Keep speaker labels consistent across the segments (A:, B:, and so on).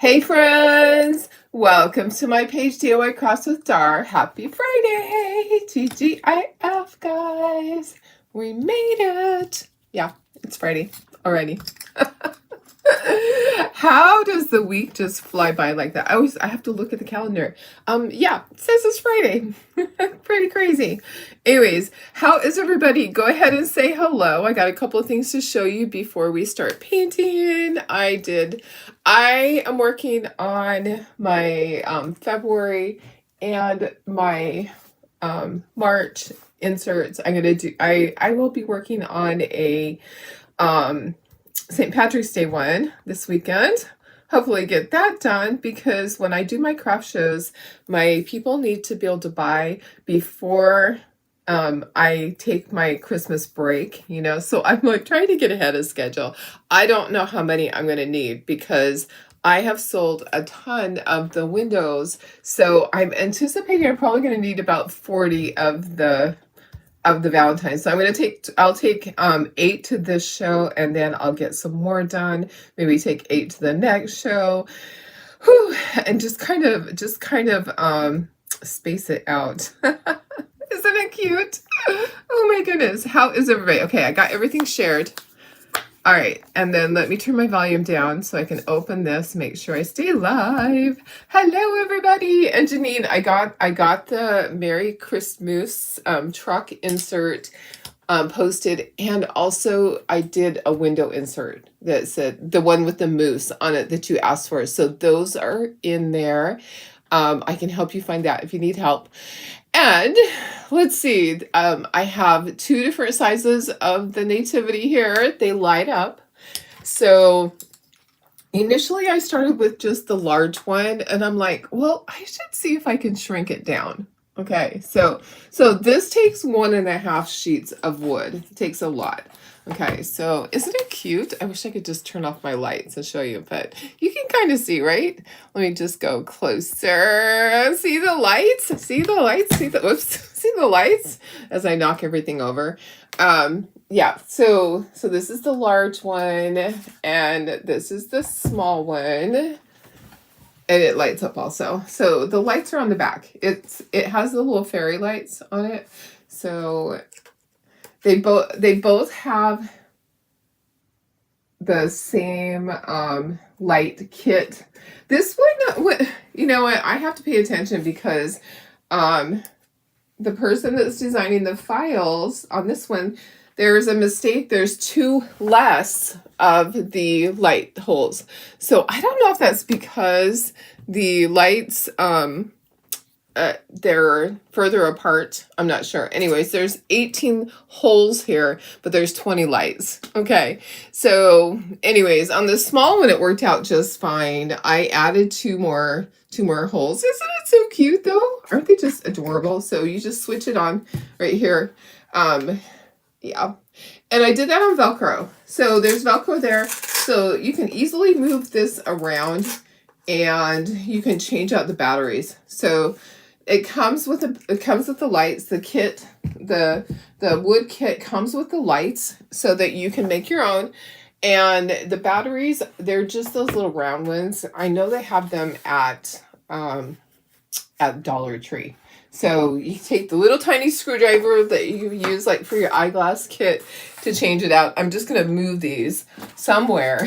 A: Hey friends, welcome to my page DIY Crafts with Dar. Happy Friday, TGIF guys. We made it. Yeah, it's Friday already. How does the week just fly by like that? I have to look at the calendar. Yeah, it says it's Friday. Pretty crazy. Anyways, how is everybody? Go ahead and say hello. I got a couple of things to show you before we start painting. I am working on my February and my March inserts. I will be working on a St. Patrick's Day one this weekend. Hopefully get that done, because when I do my craft shows, my people need to be able to buy before I take my Christmas break, so I'm like trying to get ahead of schedule. I don't know how many I'm going to need, because I have sold a ton of the windows, so I'm anticipating I'm probably going to need about 40 of the Valentine's. So I'll take 8 to this show, and then I'll get some more done. Maybe take 8 to the next show. Whew, and just kind of space it out. Isn't it cute? Oh my goodness. How is everybody? Okay, I got everything shared. All right, and then let me turn my volume down so I can open this, make sure I stay live. Hello, everybody. And Janine, I got the Merry Christmas truck insert posted, and also I did a window insert that said the one with the moose on it that you asked for. So those are in there. I can help you find that if you need help. And let's see, I have 2 different sizes of the nativity here. They light up. So initially I started with just the large one, and I'm like, well, I should see if I can shrink it down. Okay, so this takes 1.5 sheets of wood. It takes a lot. Okay, so isn't it cute? I wish I could just turn off my lights and show you, but you can kind of see, right? Let me just go closer. See the lights? See the lights? See the lights as I knock everything over. Yeah, so this is the large one, and this is the small one. And it lights up also. So the lights are on the back. It has the little fairy lights on it. So they both have the same light kit. This one, you know what? I have to pay attention, because the person that's designing the files on this one, there's a mistake. There's 2 less of the light holes. So I don't know if that's because the lights they're further apart. I'm not sure. Anyways, there's 18 holes here, but there's 20 lights. Okay. So anyways, on the small one, it worked out just fine. I added 2 more holes. Isn't it so cute though? Aren't they just adorable? So you just switch it on right here. Yeah. And I did that on Velcro. So there's Velcro there. So you can easily move this around, and you can change out the batteries. So it comes with the lights. The kit, the wood kit comes with the lights so that you can make your own. And the batteries, they're just those little round ones. I know they have them at Dollar Tree. So you take the little tiny screwdriver that you use like for your eyeglass kit to change it out. I'm just going to move these somewhere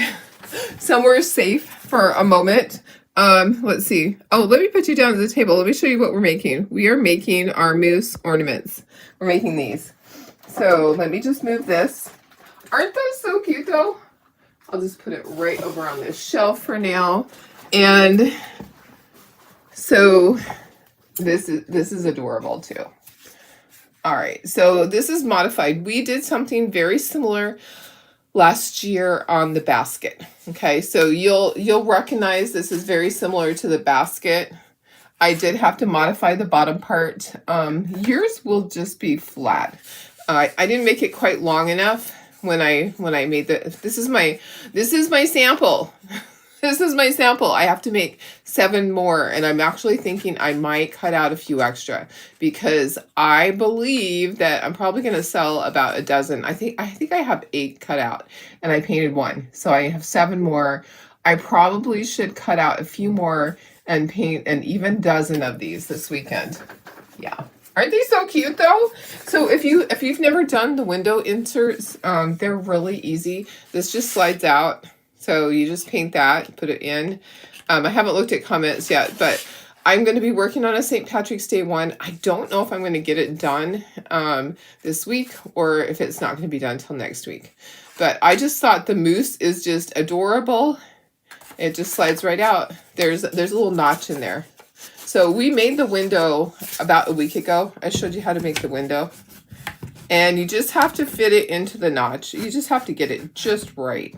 A: safe for a moment. Let's see. Oh, let me put you down at the table. Let me show you what we're making. We are making our moose ornaments. We're making these. So let me just move this. Aren't those so cute though? I'll just put it right over on this shelf for now. And so this is adorable too. All right, so this is modified. We did something very similar last year on the basket. Okay, so you'll recognize this is very similar to the basket. I did have to modify the bottom part. Yours will just be flat. I didn't make it quite long enough when I made this is my sample. This is my sample. I have to make 7 more, and I'm actually thinking I might cut out a few extra, because I believe that I'm probably going to sell about a dozen. I think I have 8 cut out, and I painted 1. So I have 7 more. I probably should cut out a few more and paint an even dozen of these this weekend. Yeah. Aren't they so cute though? So if you've never done the window inserts, they're really easy. This just slides out. So you just paint that, put it in. I haven't looked at comments yet, but I'm going to be working on a St. Patrick's Day one. I don't know if I'm going to get it done this week or if it's not going to be done until next week. But I just thought the moose is just adorable. It just slides right out. There's a little notch in there. So we made the window about a week ago. I showed you how to make the window. And you just have to fit it into the notch. You just have to get it just right.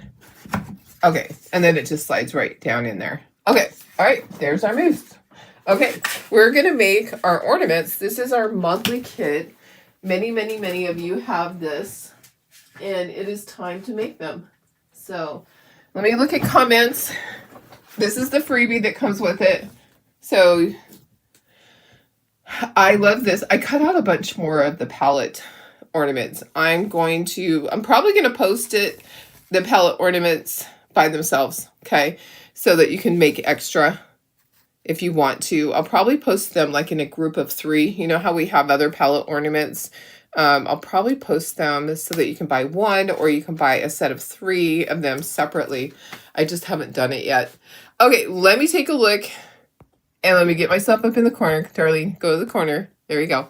A: Okay, and then it just slides right down in there. Okay, all right, there's our moose. Okay, we're going to make our ornaments. This is our monthly kit. Many, many, many of you have this. And it is time to make them. So let me look at comments. This is the freebie that comes with it. So I love this. I cut out a bunch more of the palette ornaments. I'm probably going to post the palette ornaments by themselves, okay? So that you can make extra if you want to. I'll probably post them like in a group of 3. You know how we have other palette ornaments? I'll probably post them so that you can buy one or you can buy a set of 3 of them separately. I just haven't done it yet. Okay, let me take a look. And let me get myself up in the corner. Darlene, go to the corner. There we go.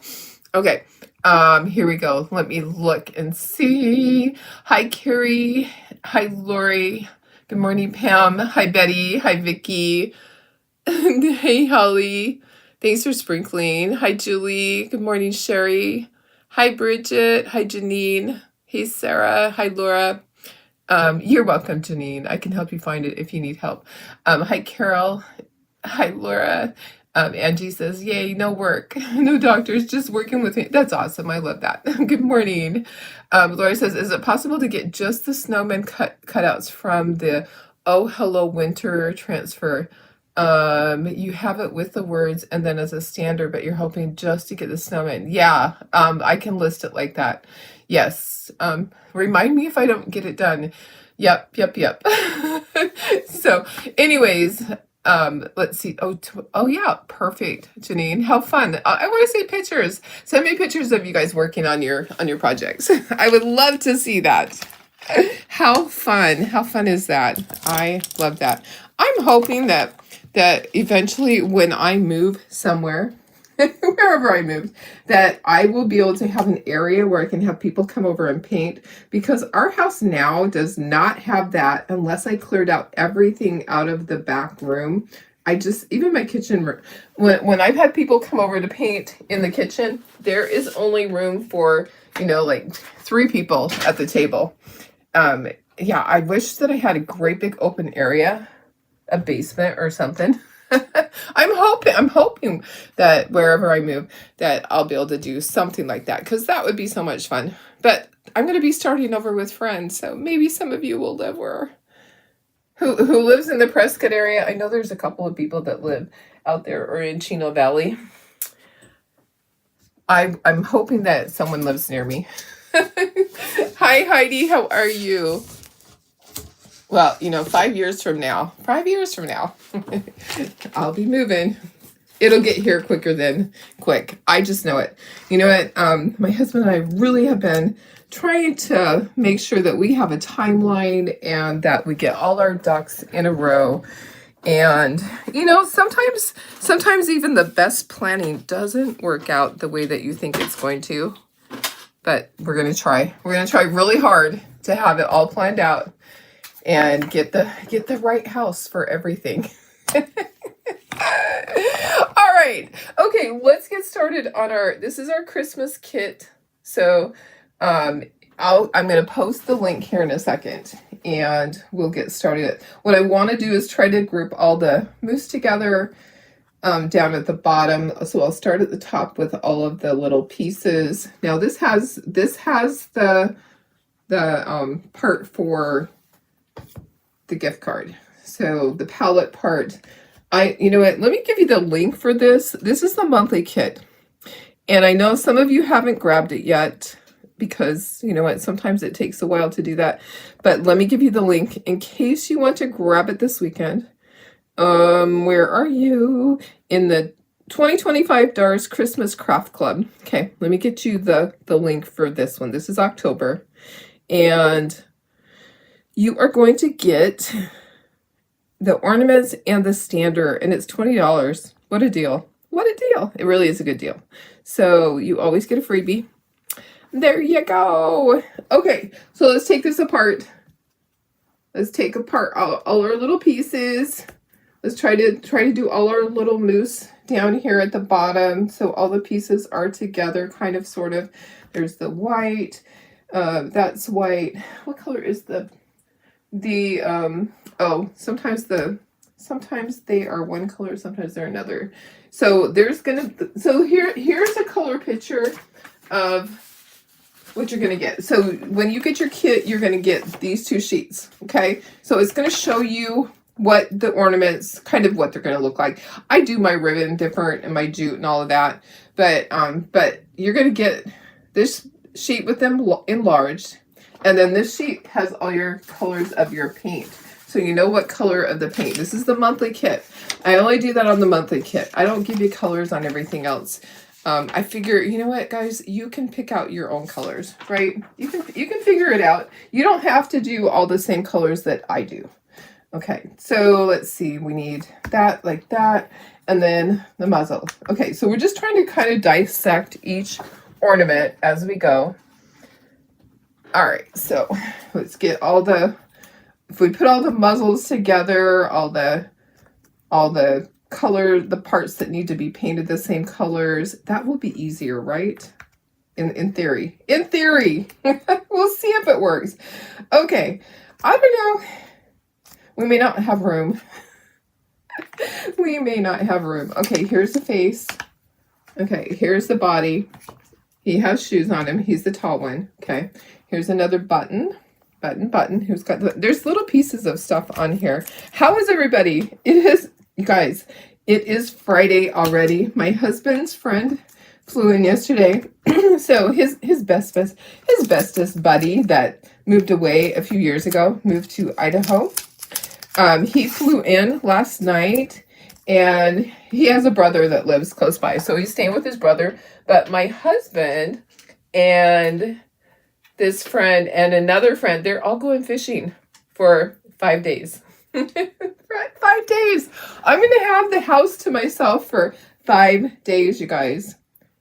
A: Okay. Here we go. Let me look and see. Hi, Carrie. Hi, Lori. Good morning, Pam. Hi, Betty. Hi, Vicky. Hey, Holly. Thanks for sprinkling. Hi, Julie. Good morning, Sherry. Hi, Bridget. Hi, Janine. Hey, Sarah. Hi, Laura. You're welcome, Janine. I can help you find it if you need help. Hi, Carol. Hi, Laura. Angie says, yay, no work. No doctors, just working with me. That's awesome. I love that. Good morning. Laura says, is it possible to get just the snowman cutouts from the Oh Hello Winter transfer? You have it with the words and then as a standard, but you're hoping just to get the snowman. Yeah, I can list it like that. Yes. Remind me if I don't get it done. Yep. So anyways, let's see. Oh yeah, perfect, Janine. How fun. I want to see pictures. Send me pictures of you guys working on your projects. I would love to see that. How fun. How fun is that? I love that. I'm hoping that eventually when I move somewhere, wherever I move, that I will be able to have an area where I can have people come over and paint, because our house now does not have that unless I cleared out everything out of the back room. Even my kitchen room, when I've had people come over to paint in the kitchen, there is only room for, like 3 people at the table. Yeah, I wish that I had a great big open area, a basement or something. I'm hoping that wherever I move that I'll be able to do something like that, because that would be so much fun. But I'm going to be starting over with friends, so maybe some of you will live who lives in the Prescott area. I know there's a couple of people that live out there or in Chino Valley. I'm hoping that someone lives near me. Hi, Heidi. How are you? Well, 5 years from now, I'll be moving. It'll get here quicker than quick. I just know it. You know what? My husband and I really have been trying to make sure that we have a timeline and that we get all our ducks in a row. And, sometimes even the best planning doesn't work out the way that you think it's going to. But we're going to try. We're going to try really hard to have it all planned out and get the right house for everything. All right. Okay, let's get started on this is our Christmas kit. So I'm going to post the link here in a second and we'll get started. What I want to do is try to group all the moose together down at the bottom. So I'll start at the top with all of the little pieces. Now this has the part for the gift card. So the palette part, you know what, let me give you the link for this. This is the monthly kit. And I know some of you haven't grabbed it yet. because you know what, sometimes it takes a while to do that. But let me give you the link in case you want to grab it this weekend. Where are you? In the 2025 DARS Christmas Craft Club. Okay, let me get you the link for this one. This is October. And you are going to get the ornaments and the stander, and it's $20. What a deal. What a deal. It really is a good deal. So you always get a freebie. There you go. Okay, so let's take this apart. Let's take apart all our little pieces. Let's try to do all our little mousse down here at the bottom, so all the pieces are together, kind of, sort of. There's the white. That's white. What color is oh, sometimes they are one color, sometimes they're another. So here's a color picture of what you're gonna get. So when you get your kit, you're gonna get these two sheets. Okay, so it's gonna show you what the ornaments, kind of what they're going to look like. I do my ribbon different and my jute and all of that, but you're going to get this sheet with them enlarged, and then this sheet has all your colors of your paint, so you know what color of the paint. This is the monthly kit. I only do that on the monthly kit. I don't give you colors on everything else. I figure, you know what, guys, you can pick out your own colors, right? You can figure it out. You don't have to do all the same colors that I do. Okay, so let's see, we need that, like that, and then the muzzle. Okay, so we're just trying to kind of dissect each ornament as we go. All right, so let's get if we put all the muzzles together, all the color, the parts that need to be painted the same colors, that will be easier, right? In theory. In theory. We'll see if it works. Okay, I don't know. We may not have room. We may not have room. Okay, here's the face. Okay, here's the body. He has shoes on him. He's the tall one. Okay, here's another button. Button. Who's got there's little pieces of stuff on here. How is everybody? It is, you guys, it is Friday already. My husband's friend flew in yesterday. So his bestest buddy that moved away a few years ago, moved to Idaho. He flew in last night, and he has a brother that lives close by, so he's staying with his brother. But my husband and this friend and another friend, they're all going fishing for 5 days. 5 days. I'm going to have the house to myself for 5 days, you guys.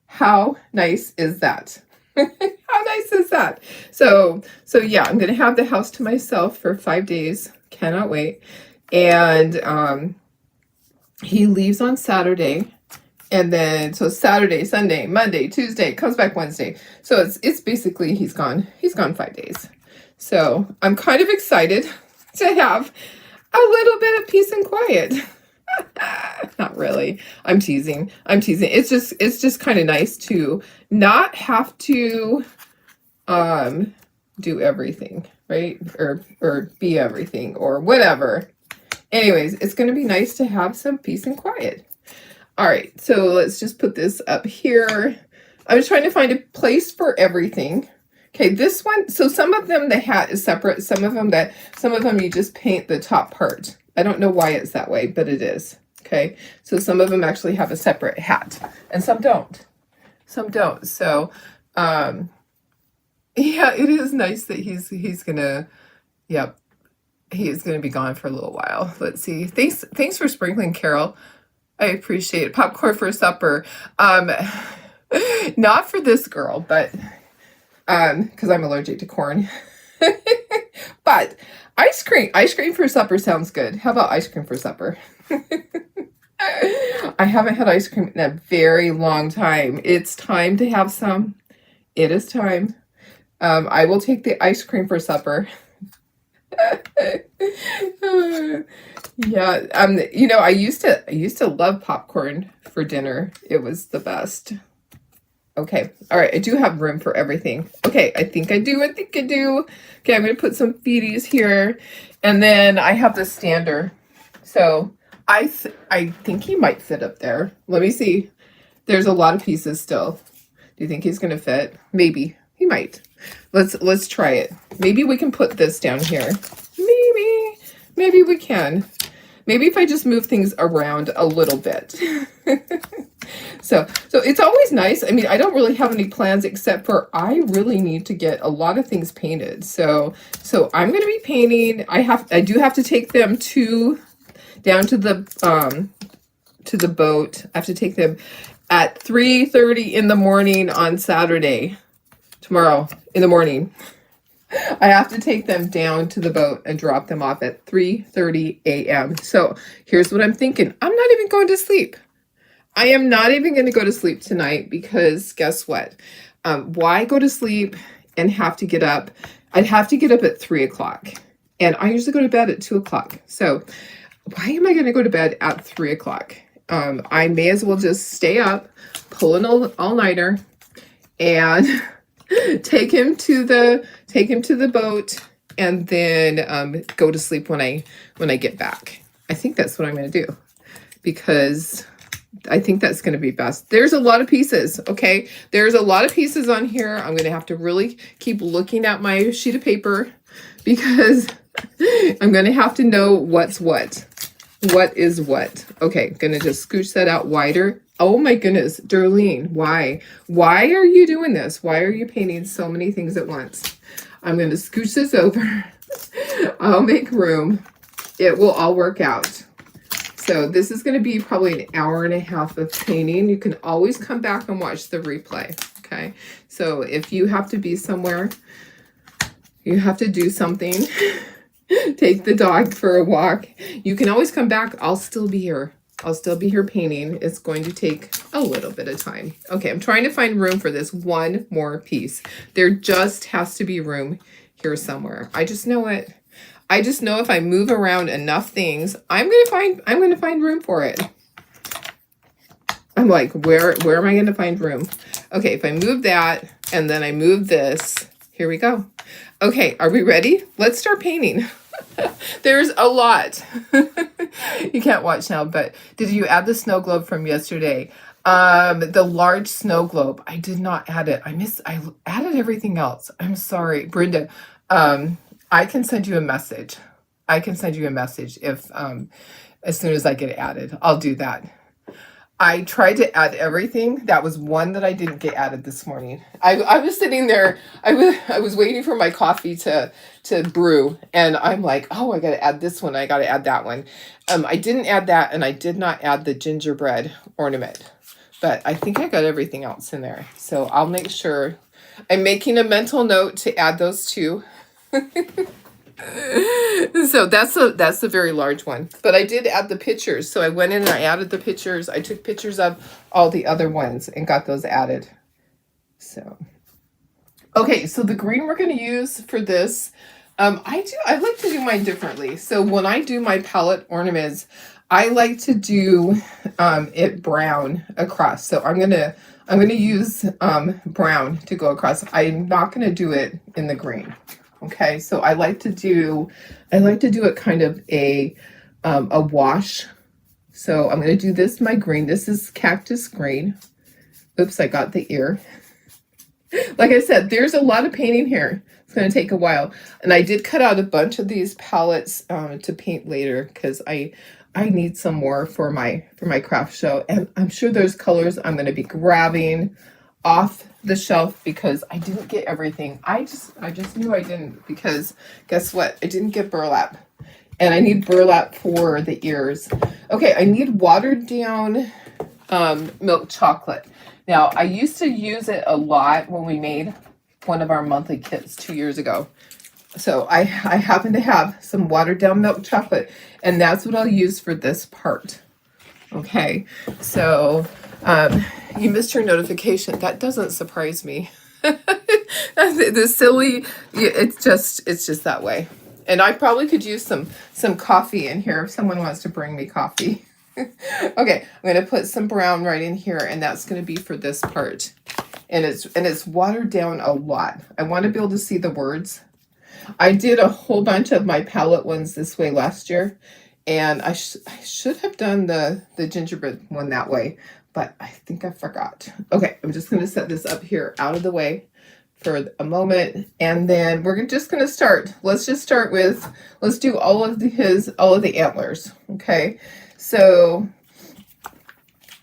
A: How nice is that? How nice is that? So yeah, I'm going to have the house to myself for 5 days. Cannot wait. And he leaves on Saturday, and then so Saturday, Sunday, Monday, Tuesday, comes back Wednesday. So it's basically he's gone 5 days. So I'm kind of excited to have a little bit of peace and quiet. Not really. I'm teasing. It's just kind of nice to not have to do everything, right? Or be everything or whatever. Anyways, it's going to be nice to have some peace and quiet. All right, so let's just put this up here. I was trying to find a place for everything. Okay, this one, so some of them the hat is separate, some of them you just paint the top part. I don't know why it's that way, but it is. Okay, so some of them actually have a separate hat, and some don't. So, yeah, it is nice that he's gonna, yep, he is gonna be gone for a little while. Let's see. Thanks for sprinkling, Carol. I appreciate it. Popcorn for supper. Not for this girl, but because I'm allergic to corn. But ice cream for supper sounds good. How about ice cream for supper? I haven't had ice cream in a very long time. It's time to have some. It is time. I will take the ice cream for supper. Yeah, you know, I used to love popcorn for dinner. It was the best. Okay, all right, I do have room for everything. Okay, I think I do. Okay, I'm gonna put some feeties here, and then I have the stander. So I think he might fit up there. Let me see. There's a lot of pieces still. Do you think he's gonna fit? Maybe. He might. Let's try it. Maybe we can put this down here. Maybe we can. Maybe if I just move things around a little bit. So it's always nice. I mean, I don't really have any plans except for I really need to get a lot of things painted. So I'm going to be painting. I do have to take them down to the boat. I have to take them at 3:30 in the morning on Saturday. Tomorrow in the morning. I have to take them down to the boat and drop them off at 3:30 a.m. So here's what I'm thinking. I'm not even going to sleep. I am not even going to go to sleep tonight because guess what? Why go to sleep and have to get up? I'd have to get up at 3 o'clock. And I usually go to bed at 2 o'clock. So why am I going to go to bed at 3 o'clock? I may as well just stay up, pull an all-nighter, and take him to the boat, and then go to sleep when I get back. I think that's what I'm going to do because I think that's going to be best. There's a lot of pieces, okay? There's a lot of pieces on here. I'm going to have to really keep looking at my sheet of paper because I'm going to have to know what's what. What is what? Okay, going to just scooch that out wider. Oh my goodness, Darlene, why? Why are you doing this? Why are you painting so many things at once? I'm going to scooch this over. I'll make room. It will all work out. So this is going to be probably an hour and a half of painting. You can always come back and watch the replay, okay? So if you have to be somewhere, you have to do something, take the dog for a walk, you can always come back. I'll still be here. I'll still be here painting. It's going to take a little bit of time. Okay, I'm trying to find room for this one more piece. There just has to be room here somewhere. I just know it. I just know if I move around enough things, I'm gonna find room for it. I'm like, where am I gonna find room? Okay, if I move that and then I move this, here we go. Okay, are we ready? Let's start painting. There's a lot. You can't watch now, but did you add the snow globe from yesterday? The large snow globe. I did not add it. I added everything else. I'm sorry, Brenda. I can send you a message. I can send you a message if as soon as I get it added. I'll do that. I tried to add everything. That was one that I didn't get added this morning. I was sitting there. I was waiting for my coffee to brew, and I'm like, oh, I got to add this one. I got to add that one. I didn't add that, and I did not add the gingerbread ornament. But I think I got everything else in there. So I'll make sure. I'm making a mental note to add those two. So that's a very large one, but I did add the pictures. So I went in and I added the pictures. I took pictures of all the other ones and got those added. So, okay. So the green we're going to use for this, I like to do mine differently. So when I do my palette ornaments, I like to do, it brown across. So I'm going to use, brown to go across. I'm not going to do it in the green. Okay, so I like to do it kind of a wash. So I'm going to do this, my green. This is cactus green. Oops, I got the ear. Like I said, there's a lot of painting here. It's going to take a while. And I did cut out a bunch of these palettes to paint later because I need some more for my craft show. And I'm sure there's colors I'm going to be grabbing off the shelf because I didn't get everything. I just knew I didn't, because guess what? I didn't get burlap, and I need burlap for the ears. Okay, I need watered down milk chocolate. Now, I used to use it a lot when we made one of our monthly kits 2 years ago. So I happen to have some watered down milk chocolate, and that's what I'll use for this part. Okay, so you missed your notification. That doesn't surprise me. The silly, it's just that way. And I probably could use some coffee in here if someone wants to bring me coffee. Okay, I'm going to put some brown right in here, and that's going to be for this part. And it's watered down a lot. I want to be able to see the words. I did a whole bunch of my palette ones this way last year, and I should have done the gingerbread one that way, but I think I forgot. Okay, I'm just going to set this up here out of the way for a moment, and then we're just going to start. Let's just start with, let's do all of the antlers. Okay, so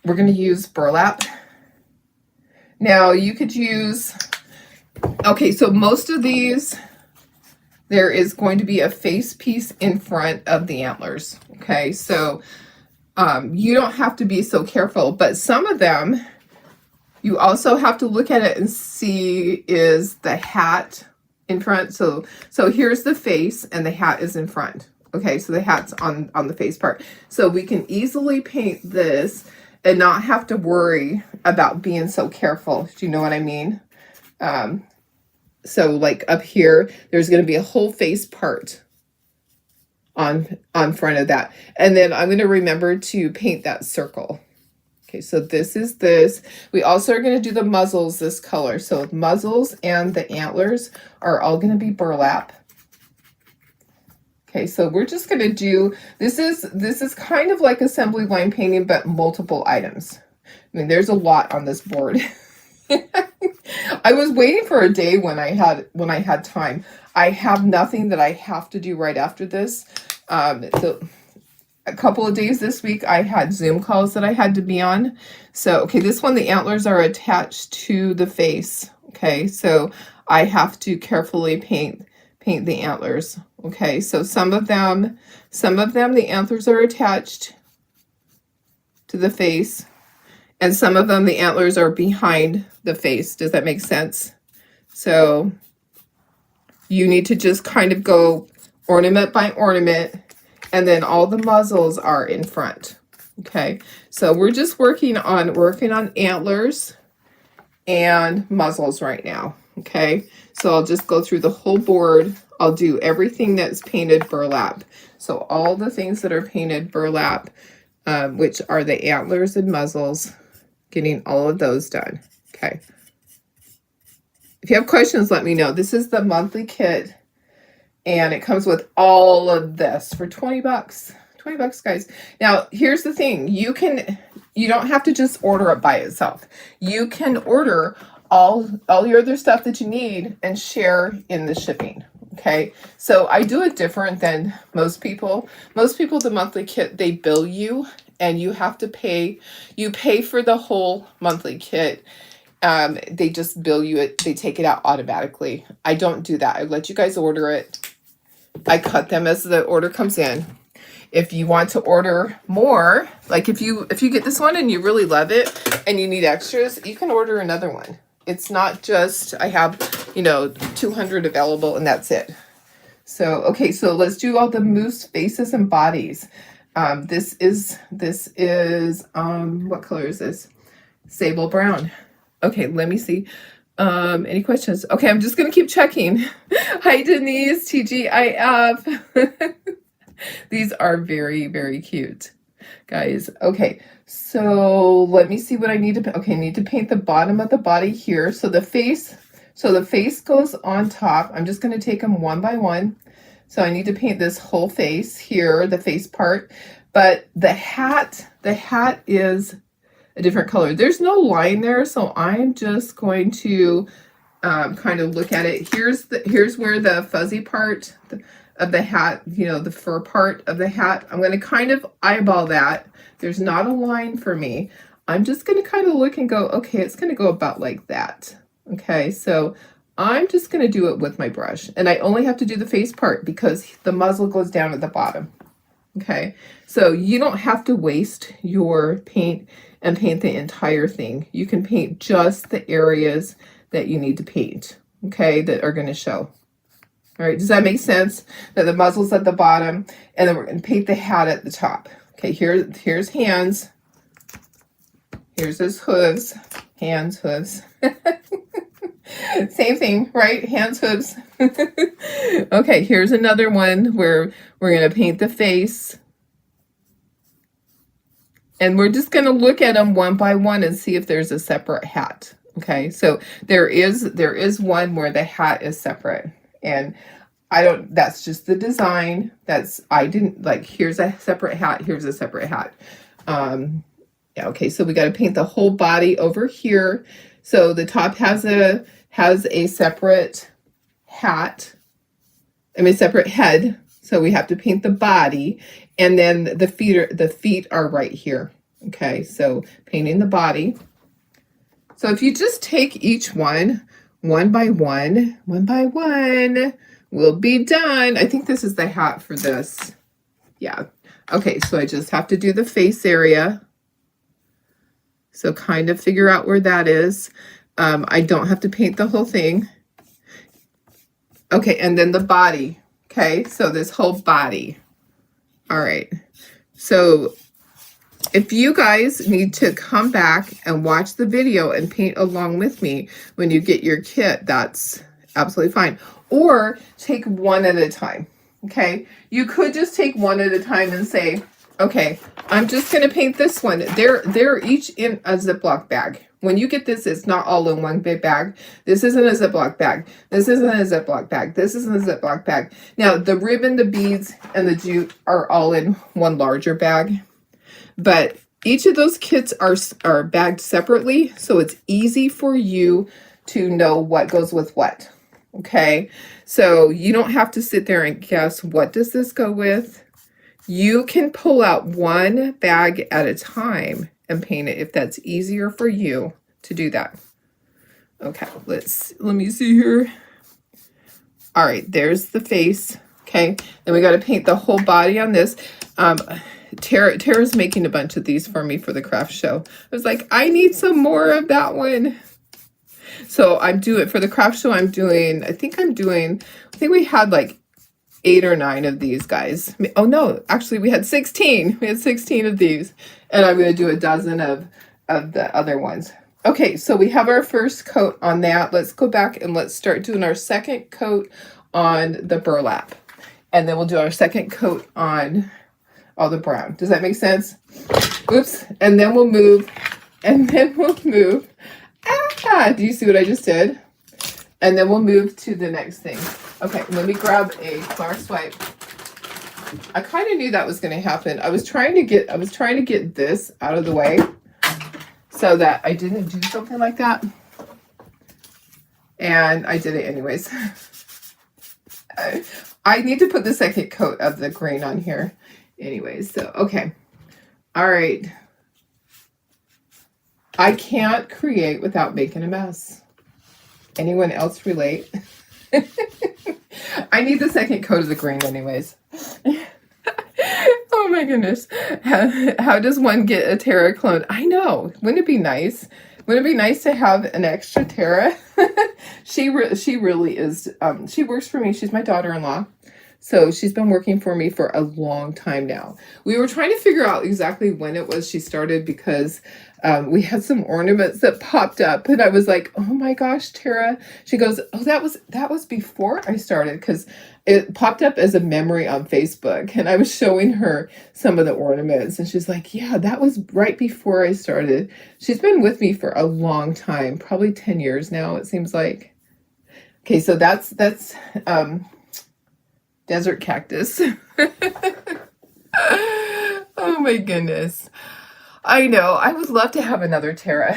A: we're going to use burlap. Now you could use, okay, so most of these, there is going to be a face piece in front of the antlers. Okay, so you don't have to be so careful, but some of them, you also have to look at it and see, is the hat in front? So here's the face and the hat is in front. Okay, so the hat's on the face part. So we can easily paint this and not have to worry about being so careful. Do you know what I mean? So like up here, there's going to be a whole face part on front of that. And then I'm going to remember to paint that circle. Okay, so this is this. We also are going to do the muzzles this color. So muzzles and the antlers are all going to be burlap. Okay, so we're just going to do, this is kind of like assembly line painting, but multiple items. I mean, there's a lot on this board. I was waiting for a day when I had time. I have nothing that I have to do right after this. A couple of days this week, I had Zoom calls that I had to be on. So, okay, this one, the antlers are attached to the face. Okay, so I have to carefully paint the antlers. Okay, so some of them, the antlers are attached to the face, and some of them, the antlers are behind the face. Does that make sense? So you need to just kind of go ornament by ornament, and then all the muzzles are in front. Okay, so we're just working on antlers and muzzles right now. Okay, so I'll just go through the whole board. I'll do everything that's painted burlap. So all the things that are painted burlap, which are the antlers and muzzles, getting all of those done. Okay. If you have questions, let me know. This is the monthly kit, and it comes with all of this for 20 bucks. 20 bucks, guys. Now, here's the thing. You don't have to just order it by itself. You can order all your other stuff that you need and share in the shipping. Okay, so I do it different than most people. Most people, the monthly kit, they bill you and you have to pay. You pay for the whole monthly kit. They just bill you it. They take it out automatically. I don't do that. I let you guys order it. I cut them as the order comes in. If you want to order more, like if you get this one and you really love it and you need extras, you can order another one. It's not just, I have, 200 available and that's it. So, okay, so let's do all the moose faces and bodies. This is, what color is this? Sable brown. Okay, let me see. Any questions? Okay, I'm just going to keep checking. Hi, Denise, TGIF. These are very, very cute, guys. Okay, so let me see what I need to, okay, I need to paint the bottom of the body here. So the face goes on top. I'm just going to take them one by one. So I need to paint this whole face here, the face part, but the hat is a different color. There's no line there, so I'm just going to kind of look at it. Here's where the fuzzy part of the hat, the fur part of the hat, I'm going to kind of eyeball that. There's not a line for me. I'm just going to kind of look and go, okay, it's going to go about like that. Okay, so I'm just going to do it with my brush, and I only have to do the face part because the muzzle goes down at the bottom. Okay, so you don't have to waste your paint and paint the entire thing. You can paint just the areas that you need to paint, okay, that are going to show. All right, does that make sense? That the muzzle's at the bottom, and then we're going to paint the hat at the top. Okay, here's hands. Here's his hooves. Hands, hooves. Same thing, right? Hands, hooves. Okay, here's another one where we're going to paint the face. And we're just going to look at them one by one and see if there's a separate hat. Okay, so there is one where the hat is separate. And that's just the design. Here's a separate hat, here's a separate hat. Yeah, okay, so we got to paint the whole body over here. So the top has a has a separate hat, separate head. So we have to paint the body, and then the feet are right here. Okay, so painting the body. So if you just take each one by one, we'll be done. I think this is the hat for this. Yeah. Okay, so I just have to do the face area. So kind of figure out where that is. I don't have to paint the whole thing. Okay, and then the body. Okay, so this whole body. All right. So if you guys need to come back and watch the video and paint along with me when you get your kit, that's absolutely fine. Or take one at a time. Okay, you could just take one at a time and say, okay, I'm just going to paint this one. They're each in a Ziploc bag. When you get this, it's not all in one big bag. This isn't a Ziploc bag. This isn't a Ziploc bag. This isn't a Ziploc bag. Now, the ribbon, the beads, and the jute are all in one larger bag. But each of those kits are bagged separately, so it's easy for you to know what goes with what. Okay, so you don't have to sit there and guess, what does this go with? You can pull out one bag at a time and paint it if that's easier for you to do that. Okay, let me see here. All right, there's the face. Okay, then we got to paint the whole body on this. Tara's making a bunch of these for me for the craft show. I was like, I need some more of that one. So I'm doing, for the craft show, I think we had like 8 or 9 of these guys. Oh no, actually we had 16. We had 16 of these. And I'm going to do a dozen of the other ones. Okay, so we have our first coat on that. Let's go back and let's start doing our second coat on the burlap. And then we'll do our second coat on all the brown. Does that make sense? Oops. And then we'll move. Do you see what I just did? And then we'll move to the next thing. Okay, let me grab a Clark Swipe. I kind of knew that was going to happen. I was trying to get this out of the way so that I didn't do something like that. And I did it anyways. I need to put the second coat of the green on here. Anyways, so okay. All right. I can't create without making a mess. Anyone else relate? I need the second coat of the green anyways. Oh my goodness. How does one get a Tara clone? I know. Wouldn't it be nice? Wouldn't it be nice to have an extra Tara? She really is. She works for me. She's my daughter-in-law. So she's been working for me for a long time now. We were trying to figure out exactly when it was she started because we had some ornaments that popped up and I was like, oh my gosh, Tara. She goes, oh, that was before I started because it popped up as a memory on Facebook and I was showing her some of the ornaments and she's like, yeah, that was right before I started. She's been with me for a long time, probably 10 years now, it seems like. Okay, so that's desert cactus. Oh my goodness. I know. I would love to have another Tara.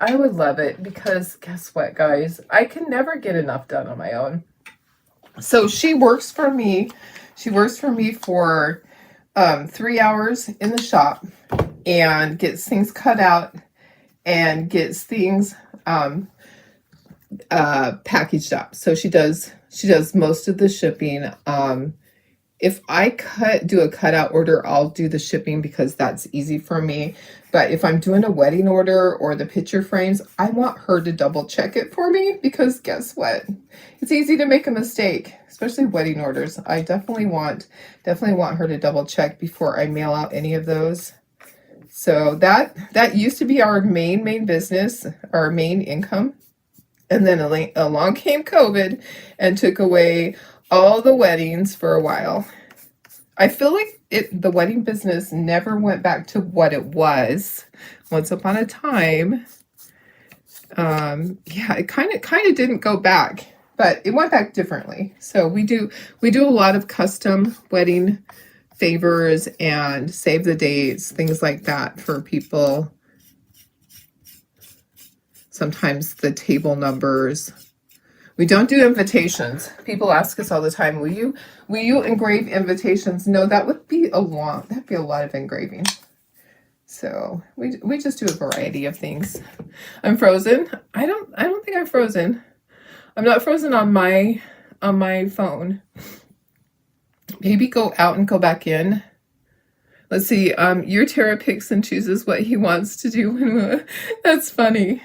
A: I would love it because guess what, guys? I can never get enough done on my own. So she works for me. She works for me for 3 hours in the shop and gets things cut out and gets things packaged up. So she does most of the shipping. If I do a cutout order, I'll do the shipping because that's easy for me. But if I'm doing a wedding order or the picture frames, I want her to double check it for me because guess what? It's easy to make a mistake, especially wedding orders. I definitely want her to double check before I mail out any of those. So that used to be our main business, our main income. And then along came COVID and took away all the weddings for a while. I feel like the wedding business never went back to what it was once upon a time. Yeah, it kind of didn't go back, but it went back differently. So we do a lot of custom wedding favors and save the dates, things like that for people. Sometimes the table numbers. We don't do invitations. People ask us all the time, will you engrave invitations? No, that'd be a lot of engraving. So we just do a variety of things. I'm frozen. I don't think I'm frozen. I'm not frozen on my phone. Maybe go out and go back in. Let's see. Your Tara picks and chooses what he wants to do. That's funny.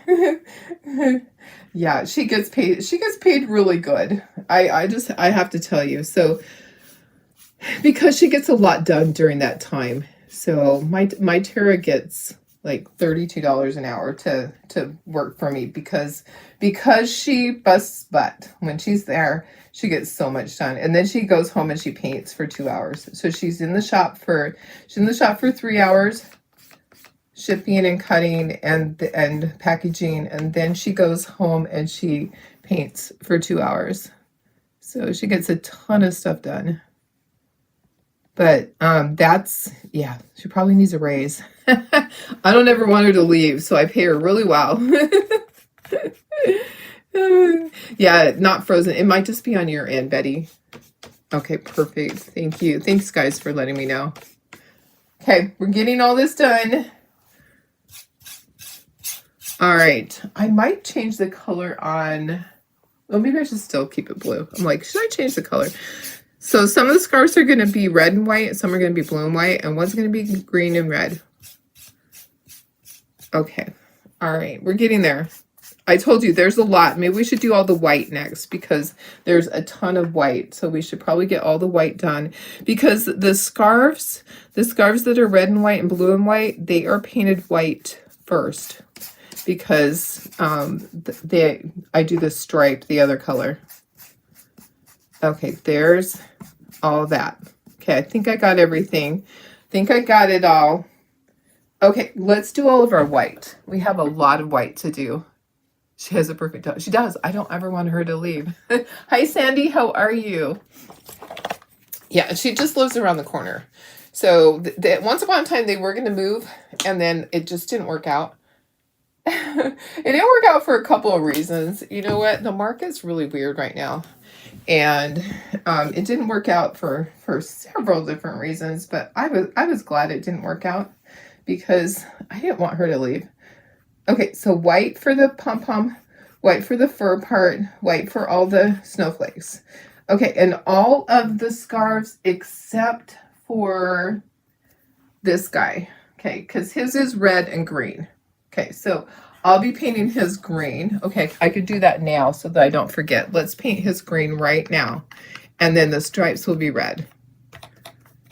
A: Yeah, she gets paid. She gets paid really good. I have to tell you. So because she gets a lot done during that time. So my Tara gets like $32 an hour to work for me because she busts butt. When she's there, she gets so much done. And then she goes home and she paints for 2 hours. So she's in the shop for 3 hours, shipping and cutting and packaging, and then she goes home and she paints for 2 hours. So she gets a ton of stuff done. But yeah, she probably needs a raise. I don't ever want her to leave, so I pay her really well. Yeah, not frozen. It might just be on your end, Betty. Okay, perfect. Thank you. Thanks, guys, for letting me know. Okay, we're getting all this done. All right. I might change the color on... Well, maybe I should still keep it blue. I'm like, should I change the color? So some of the scarves are going to be red and white, some are going to be blue and white, and one's going to be green and red. Okay. All right. We're getting there. I told you there's a lot. Maybe we should do all the white next because there's a ton of white. So we should probably get all the white done because the scarves that are red and white and blue and white, they are painted white first because I do the stripe, the other color. Okay, there's all that. Okay, I think I got everything. I think I got it all. Okay, let's do all of our white. We have a lot of white to do. She has a perfect dog. She does. I don't ever want her to leave. Hi, Sandy. How are you? Yeah, she just lives around the corner. So once upon a time, they were going to move, and then it just didn't work out. It didn't work out for a couple of reasons. You know what? The market's really weird right now. And it didn't work out for several different reasons. But I was glad it didn't work out because I didn't want her to leave. Okay, so white for the pom-pom, white for the fur part, white for all the snowflakes. Okay, and all of the scarves except for this guy. Okay, because his is red and green. Okay, so I'll be painting his green. Okay, I could do that now so that I don't forget. Let's paint his green right now. And then the stripes will be red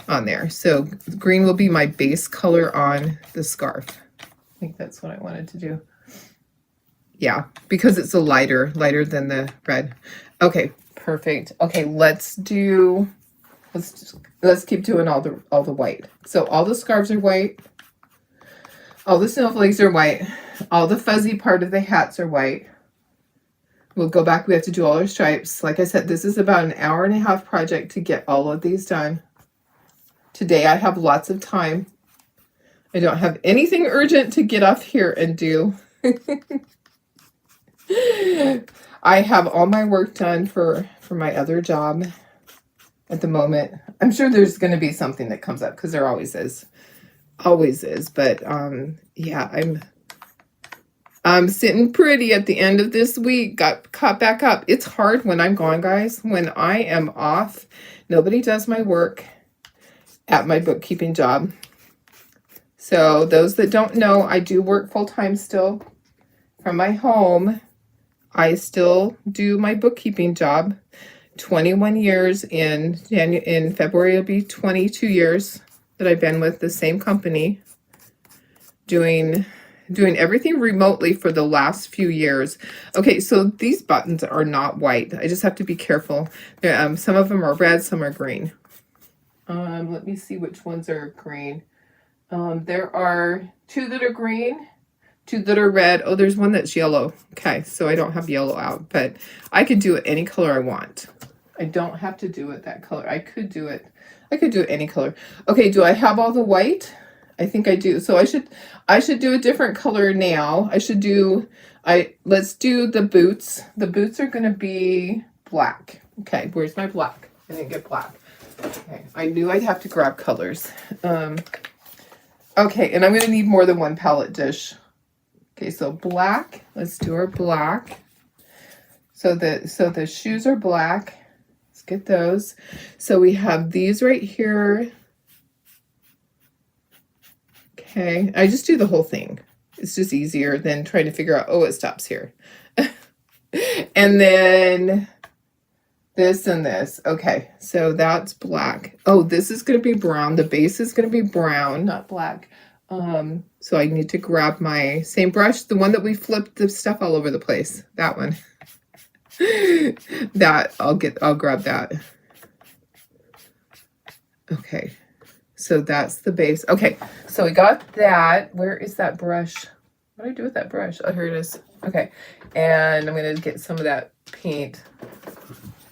A: on there. So green will be my base color on the scarf. I think that's what I wanted to do. Yeah, because it's a lighter than the red. Okay, perfect. Okay, let's keep doing all the white. So all the scarves are white. All the snowflakes are white. All the fuzzy part of the hats are white. We'll go back. We have to do all our stripes. Like I said, this is about an 1.5 hour project to get all of these done. Today I have lots of time. I don't have anything urgent to get off here and do. I have all my work done for my other job at the moment. I'm sure there's going to be something that comes up because there always is. Always is. But yeah, I'm sitting pretty at the end of this week. Got caught back up. It's hard when I'm gone, guys. When I am off, nobody does my work at my bookkeeping job. So those that don't know, I do work full-time still from my home. I still do my bookkeeping job. 21 years in February, it'll be 22 years that I've been with the same company, doing everything remotely for the last few years. Okay, so these buttons are not white. I just have to be careful. Some of them are red, some are green. Let me see which ones are green. There are 2 that are green, 2 that are red. Oh, there's one that's yellow. Okay, so I don't have yellow out, but I could do it any color I want. I don't have to do it that color. I could do it any color. Okay, do I have all the white? I think I do. So I should do a different color now. Let's do the boots. The boots are gonna be black. Okay, where's my black? I didn't get black. Okay, I knew I'd have to grab colors. Okay, and I'm gonna need more than one palette dish. Okay, so black. Let's do our black. So the shoes are black. Let's get those. So we have these right here. Okay, I just do the whole thing. It's just easier than trying to figure out, oh, it stops here. And then this and this. Okay, so that's black. Oh, this is going to be brown. The base is going to be brown, not black. So I need to grab my same brush, the one that we flipped the stuff all over the place. That one. I'll grab that. Okay. So that's the base. Okay, so we got that. Where is that brush? What do I do with that brush? Oh, here it is. Okay, and I'm going to get some of that paint.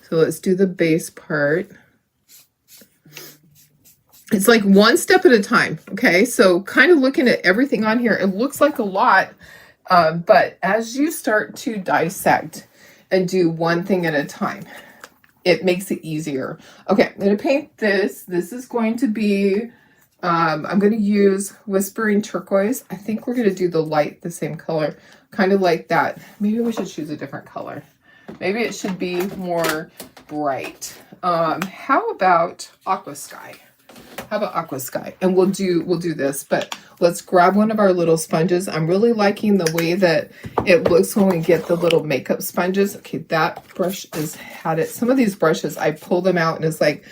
A: So let's do the base part. It's like one step at a time, okay? So kind of looking at everything on here, it looks like a lot, but as you start to dissect and do one thing at a time, it makes it easier. Okay, I'm going to paint this. This is going to be, I'm going to use Whispering Turquoise. I think we're going to do the light the same color, kind of like that. Maybe we should choose a different color. Maybe it should be more bright. How about Aqua Sky? How about Aqua Sky? And we'll do this, but let's grab one of our little sponges. I'm really liking the way that it looks when we get the little makeup sponges. Okay, that brush has had it. Some of these brushes, I pull them out and it's like,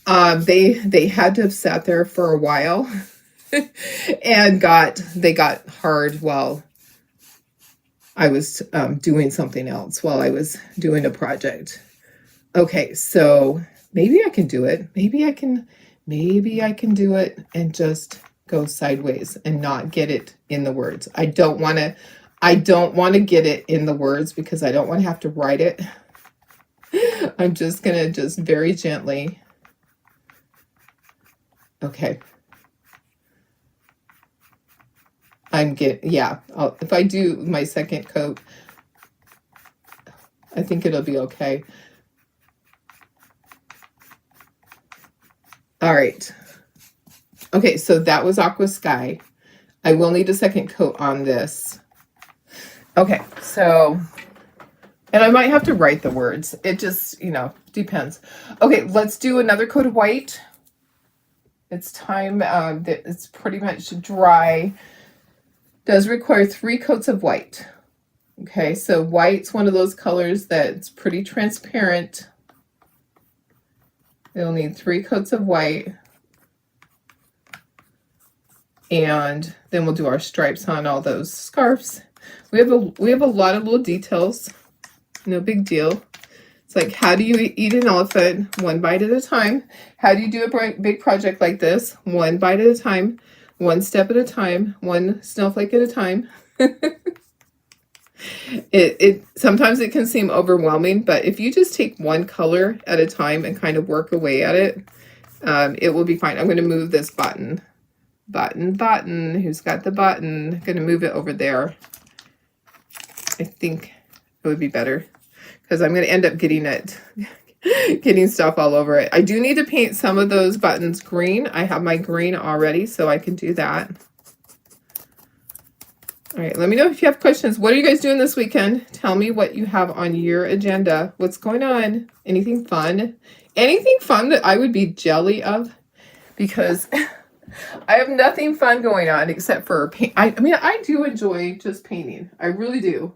A: they had to have sat there for a while and they got hard while I was doing something else, while I was doing a project. Okay, so maybe I can do it. Maybe I can do it and just go sideways and not get it in the words. I don't want to get it in the words because I don't want to have to write it. I'm just going to very gently. Okay. If I do my second coat, I think it'll be okay. All right. Okay, so that was Aqua Sky. I will need a second coat on this. Okay, so, and I might have to write the words. It just, depends. Okay, let's do another coat of white. It's time that it's pretty much dry. Does require 3 coats of white. Okay, so white's one of those colors that's pretty transparent. You'll need 3 coats of white. And then we'll do our stripes on all those scarves. We have a lot of little details. No big deal. It's like, how do you eat an elephant? 1 bite at a time. How do you do a big project like this? 1 bite at a time. 1 step at a time. 1 snowflake at a time. Sometimes it can seem overwhelming, but if you just take 1 color at a time and kind of work away at it, it will be fine. I'm going to move this button. Button. Who's got the button? I'm going to move it over there. I think it would be better because I'm going to end up getting stuff all over it. I do need to paint some of those buttons green. I have my green already, so I can do that. All right, let me know if you have questions. What are you guys doing this weekend? Tell me what you have on your agenda. What's going on? Anything fun? Anything fun that I would be jelly of? Because I have nothing fun going on except for paint. I mean, I do enjoy just painting. I really do.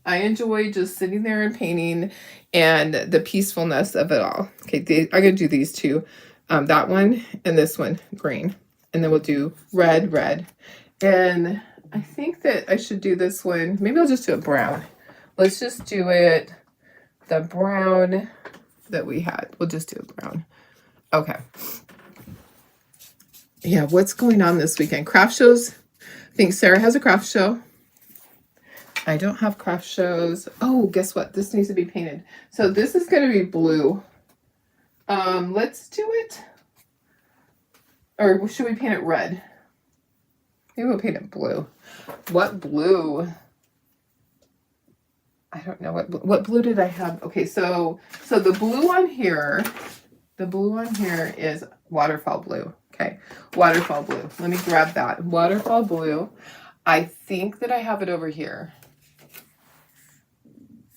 A: I enjoy just sitting there and painting and the peacefulness of it all. Okay, I'm going to do these 2. That one and this one, green. And then we'll do red. And I think that I should do this one. Maybe I'll just do it brown. Let's just do it the brown that we had. We'll just do it brown. Okay. Yeah, what's going on this weekend? Craft shows. I think Sarah has a craft show. I don't have craft shows. Oh, guess what? This needs to be painted. So this is going to be blue. Let's do it. Or should we paint it red? Maybe we'll paint it blue. What blue? I don't know what blue did I have. Okay, so the blue on here, is waterfall blue. Okay, waterfall blue. Let me grab that. Waterfall blue. I think that I have it over here.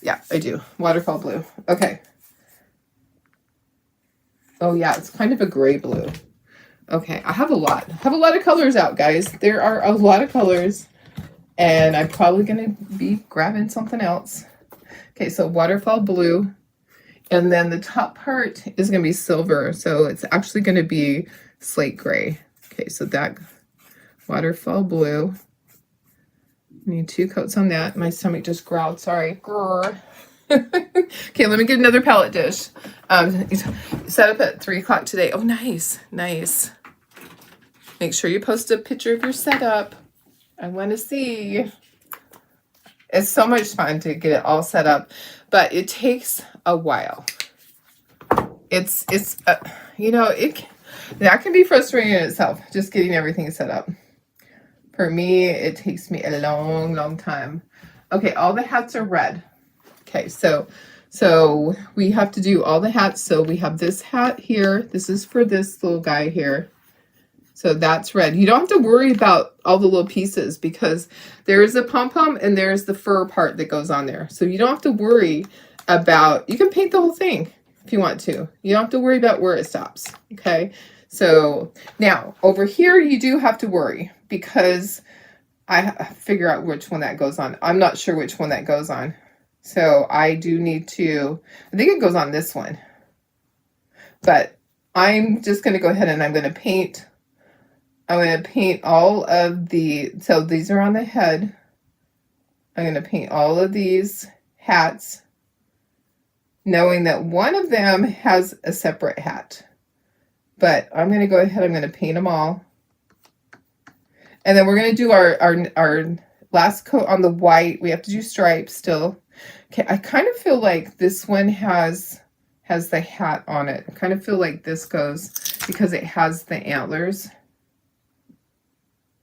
A: Yeah, I do. Waterfall blue. Okay. Oh yeah, it's kind of a gray blue. Okay, I have a lot. I have a lot of colors out, guys. There are a lot of colors, and I'm probably going to be grabbing something else. Okay, so waterfall blue, and then the top part is going to be silver, so it's actually going to be slate gray. Okay, so that waterfall blue. Need 2 coats on that. My stomach just growled. Sorry. Grr. Okay, let me get another palette dish. Set up at 3 o'clock today. Oh, nice. Nice. Make sure you post a picture of your setup. I want to see. It's so much fun to get it all set up, but it takes a while. It's you know, that can be frustrating in itself, just getting everything set up. For me, it takes me a long, long time. Okay, all the hats are red. Okay, so we have to do all the hats. So we have this hat here. This is for this little guy here. So that's red. You don't have to worry about all the little pieces because there is a pom-pom and there's the fur part that goes on there. So you don't have to worry about, you can paint the whole thing if you want to. You don't have to worry about where it stops. Okay. So now over here, you do have to worry because I figure out which one that goes on. I'm not sure which one that goes on. So I do need to, I think it goes on this one, but I'm just going to go ahead and I'm going to paint all of the, so these are on the head. I'm going to paint all of these hats, knowing that one of them has a separate hat. But I'm going to go ahead, I'm going to paint them all. And then we're going to do our last coat on the white. We have to do stripes still. Okay, I kind of feel like this one has the hat on it. I kind of feel like this goes because it has the antlers.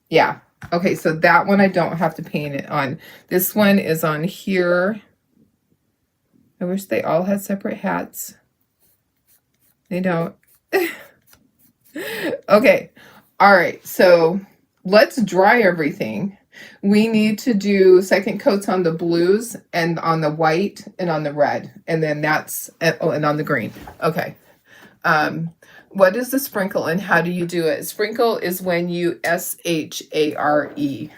A: Yeah. Okay, so that one I don't have to paint it on. This one is on here. I wish they all had separate hats. They don't. Okay. All right. So let's dry everything. We need to do second coats on the blues and on the white and on the red. And then that's, oh, and on the green. Okay. What is the sprinkle and how do you do it? Sprinkle is when you S-H-A-R-E.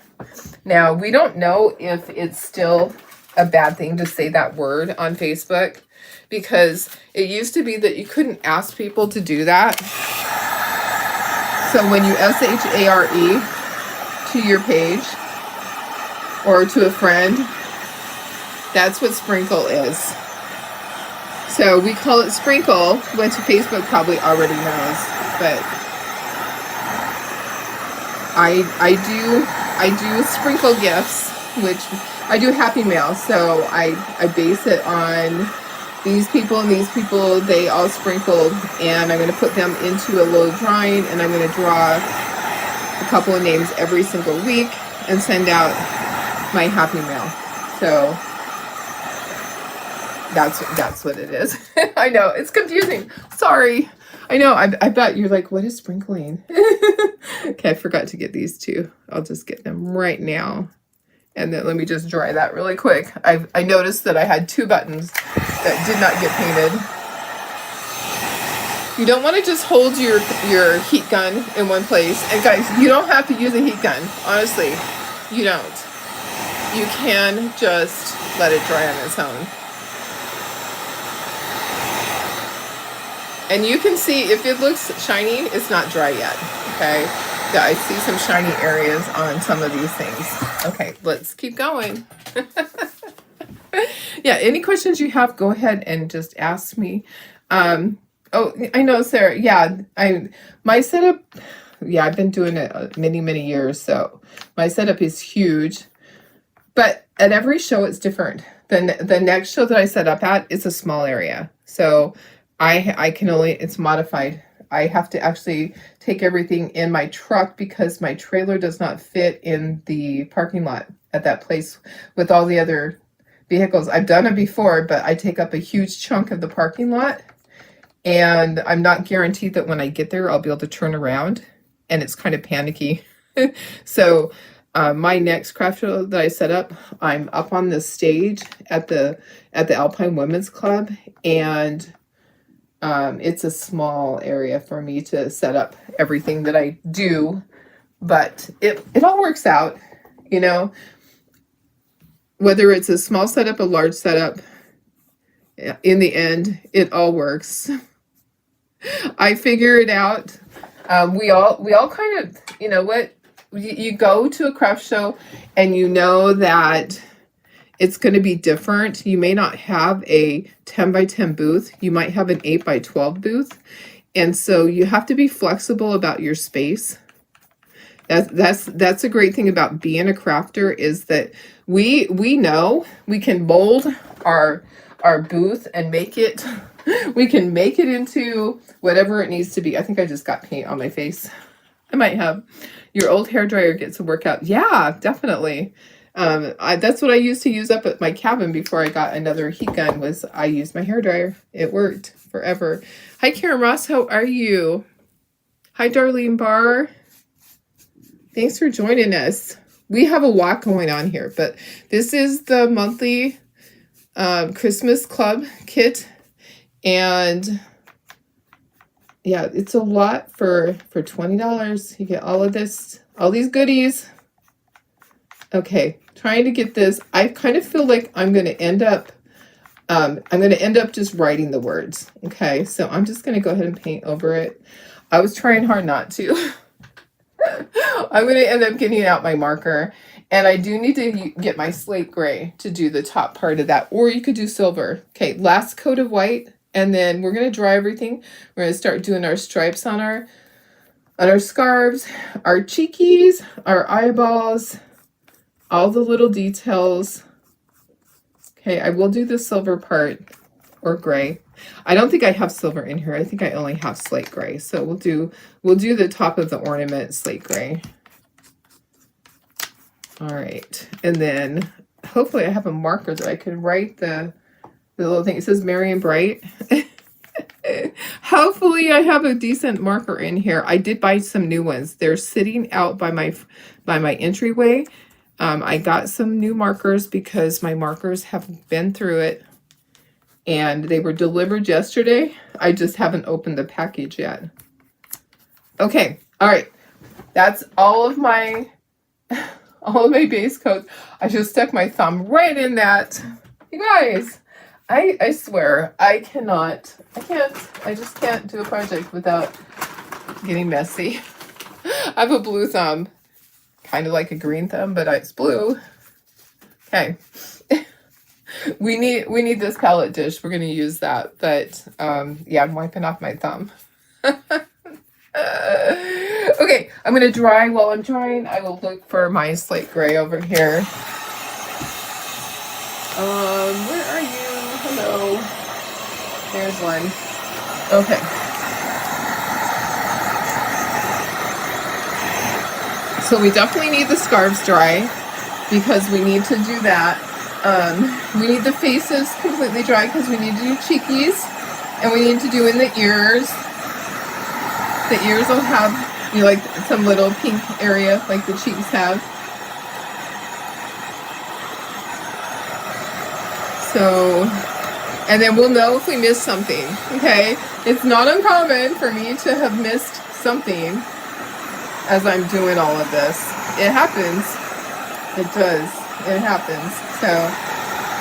A: Now, we don't know if it's still a bad thing to say that word on Facebook because it used to be that you couldn't ask people to do that. So when you S-H-A-R-E to your page or to a friend, that's what sprinkle is. So we call it sprinkle, which Facebook probably already knows, but I do sprinkle gifts, which I do Happy Mail. So I base it on these people and these people, they all sprinkled, and I'm going to put them into a little drawing, and I'm going to draw a couple of names every single week and send out my Happy Mail. So that's what it is. I know, it's confusing. Sorry. I know, I bet you're like, what is sprinkling? Okay, I forgot to get these two. I'll just get them right now. And then let me just dry that really quick. I noticed that I had 2 buttons that did not get painted. You don't want to just hold your heat gun in one place. And guys, you don't have to use a heat gun. Honestly, you don't. You can just let it dry on its own. And you can see if it looks shiny, it's not dry yet, okay? Yeah, I see some shiny areas on some of these things. Okay, let's keep going. Yeah, any questions you have, go ahead and just ask me. Oh, I know, Sarah. Yeah, my setup, yeah, I've been doing it many, many years, so my setup is huge. But at every show, it's different. The next show that I set up at is a small area. So I can only, it's modified. I have to actually take everything in my truck because my trailer does not fit in the parking lot at that place with all the other vehicles. I've done it before, but I take up a huge chunk of the parking lot, and I'm not guaranteed that when I get there I'll be able to turn around, and it's kind of panicky. So my next craft show that I set up, I'm up on the stage at the Alpine Women's Club, and it's a small area for me to set up everything that I do, but it all works out, you know, whether it's a small setup, a large setup, in the end, it all works. I figure it out. We all kind of, you know what, you go to a craft show and you know that it's going to be different. You may not have a 10 by 10 booth. You might have an 8 by 12 booth. And so you have to be flexible about your space. That's a great thing about being a crafter, is that we know we can mold our booth and make it, we can make it into whatever it needs to be. I think I just got paint on my face. I might have. Your old hairdryer gets a workout. Yeah, definitely. That's what I used to use up at my cabin before I got another heat gun, was I used my hairdryer. It worked forever. Hi, Karen Ross. How are you? Hi, Darlene Barr. Thanks for joining us. We have a lot going on here, but this is the monthly Christmas club kit. And yeah, it's a lot for $20. You get all of this, all these goodies. Okay, trying to get this. I kind of feel like I'm going to end up just writing the words. Okay, so I'm just going to go ahead and paint over it. I was trying hard not to. I'm going to end up getting out my marker, and I do need to get my slate gray to do the top part of that, or you could do silver. Okay, last coat of white, and then we're going to dry everything. We're going to start doing our stripes on our scarves, our cheekies, our eyeballs, all the little details. Okay, I will do the silver part, or gray. I don't think I have silver in here. I think I only have slate gray. So we'll do the top of the ornament slate gray. All right, and then hopefully I have a marker that I can write the little thing. It says Merry and Bright. Hopefully I have a decent marker in here. I did buy some new ones. They're sitting out by my entryway. I got some new markers because my markers have been through it, and they were delivered yesterday. I just haven't opened the package yet. Okay, all right. That's all of my base coats. I just stuck my thumb right in that. You guys, I swear, I just can't do a project without getting messy. I have a blue thumb, kind of like a green thumb, but it's blue. Okay. We need this palette dish. We're going to use that. But yeah, I'm wiping off my thumb. Okay, I'm going to dry. While I'm drying, I will look for my slate gray over here. Where are you? Hello. There's one. Okay. So we definitely need the scarves dry because we need to do that. We need the faces completely dry because we need to do cheekies, and we need to do in the ears. The ears will have, you know, like some little pink area like the cheeks have. So, and then we'll know if we missed something, okay? It's not uncommon for me to have missed something as I'm doing all of this. It happens. It does. It happens. So,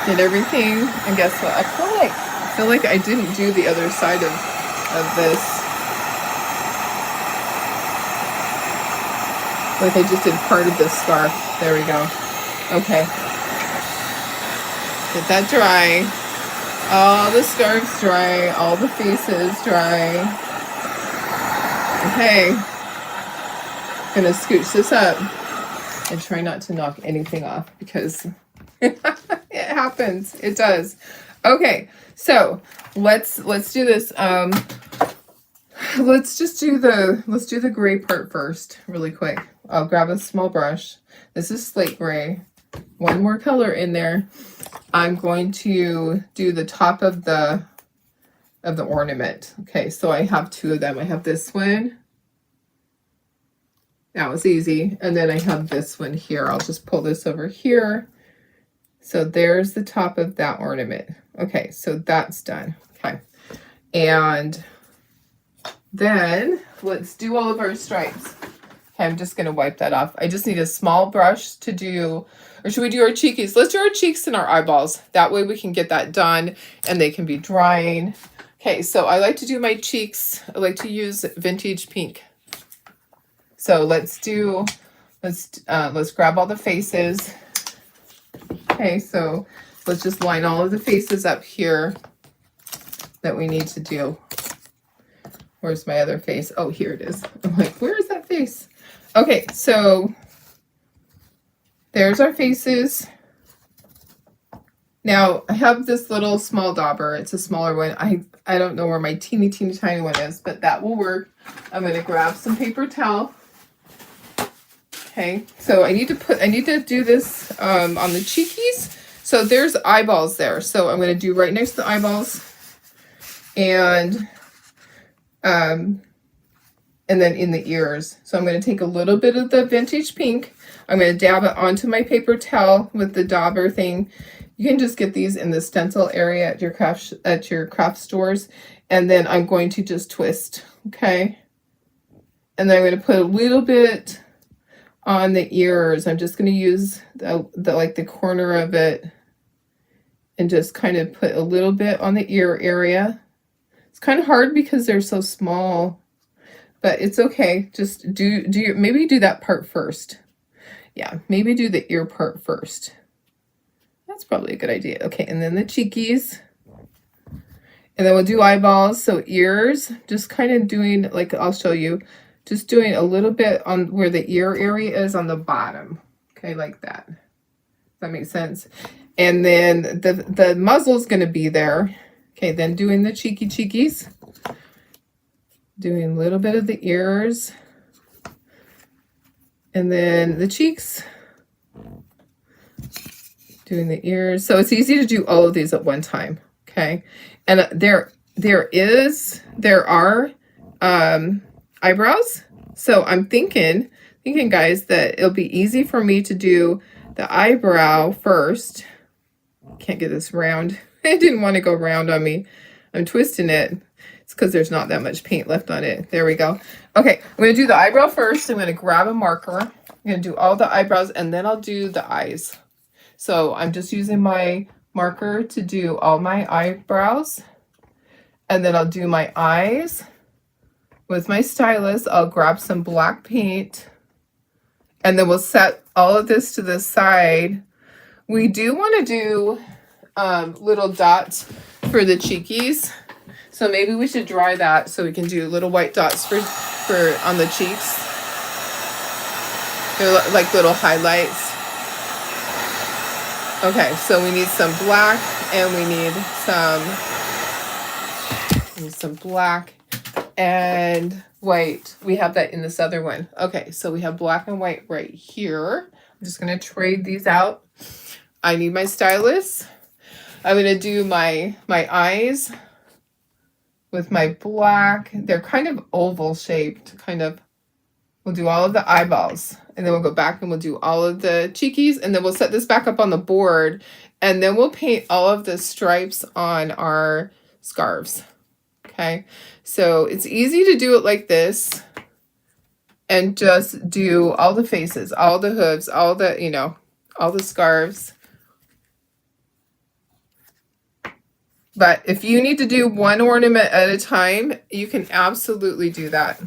A: did everything, and guess what? I feel like I didn't do the other side of this. Like I just did part of this scarf. There we go. Okay. Get that dry. All the scarves dry. All the faces dry. Okay. Gonna scooch this up and try not to knock anything off because it happens. It does. Okay. So let's do this. let's do the gray part first, really quick. I'll grab a small brush. This is slate gray. One more color in there. I'm going to do the top of the ornament. Okay, so I have two of them. I have this one. That was easy. And then I have this one here. I'll just pull this over here. So there's the top of that ornament. Okay, so that's done. Okay, and then let's do all of our stripes. Okay, I'm just going to wipe that off. I just need a small brush to do, or should we do our cheekies? Let's do our cheeks and our eyeballs. That way we can get that done and they can be drying. Okay, so I like to do my cheeks. I like to use vintage pink. So let's grab all the faces. Okay, so let's just line all of the faces up here that we need to do. Where's my other face? Oh, here it is. I'm like, where is that face? Okay, so there's our faces. Now, I have this little small dauber. It's a smaller one. I don't know where my teeny tiny one is, but that will work. I'm going to grab some paper towel. Okay, so I need to do this on the cheekies. So there's eyeballs there. So I'm going to do right next to the eyeballs. And then in the ears. So I'm going to take a little bit of the vintage pink. I'm going to dab it onto my paper towel with the dauber thing. You can just get these in the stencil area at your craft stores. And then I'm going to just twist, okay? And then I'm going to put a little bit on the ears. I'm just going to use the corner of it and just kind of put a little bit on the ear area. It's kind of hard because they're so small, but it's okay. Just maybe do that part first. Yeah, maybe do the ear part first. That's probably a good idea. Okay, and then the cheekies. And then we'll do eyeballs. So ears, just kind of doing, like I'll show you, just doing a little bit on where the ear area is on the bottom. Okay, like that. Does that make sense? And then the muzzle is going to be there. Okay, then doing the cheekies. Doing a little bit of the ears. And then the cheeks. Doing the ears. So it's easy to do all of these at one time. Okay. And there are eyebrows. So I'm thinking guys, that it'll be easy for me to do the eyebrow first. Can't get this round. I didn't want to go round on me. I'm twisting it. It's because there's not that much paint left on it. There we go. Okay, I'm going to do the eyebrow first. I'm going to grab a marker. I'm going to do all the eyebrows, and then I'll do the eyes. So I'm just using my marker to do all my eyebrows. And then I'll do my eyes. With my stylus, I'll grab some black paint. And then we'll set all of this to the side. We do want to do little dots for the cheekies. So maybe we should dry that so we can do little white dots for on the cheeks. They're like little highlights. Okay, so we need some black and we need some black and white. We have that in this other one. Okay, so we have black and white right here. I'm just going to trade these out. I need my stylus. I'm going to do my eyes with my black. They're kind of oval shaped, kind of. We'll do all of the eyeballs, and then we'll go back and we'll do all of the cheekies, and then we'll set this back up on the board, and then we'll paint all of the stripes on our scarves. Okay, so it's easy to do it like this and just do all the faces, all the hooves, all the, all the scarves. But if you need to do one ornament at a time, you can absolutely do that.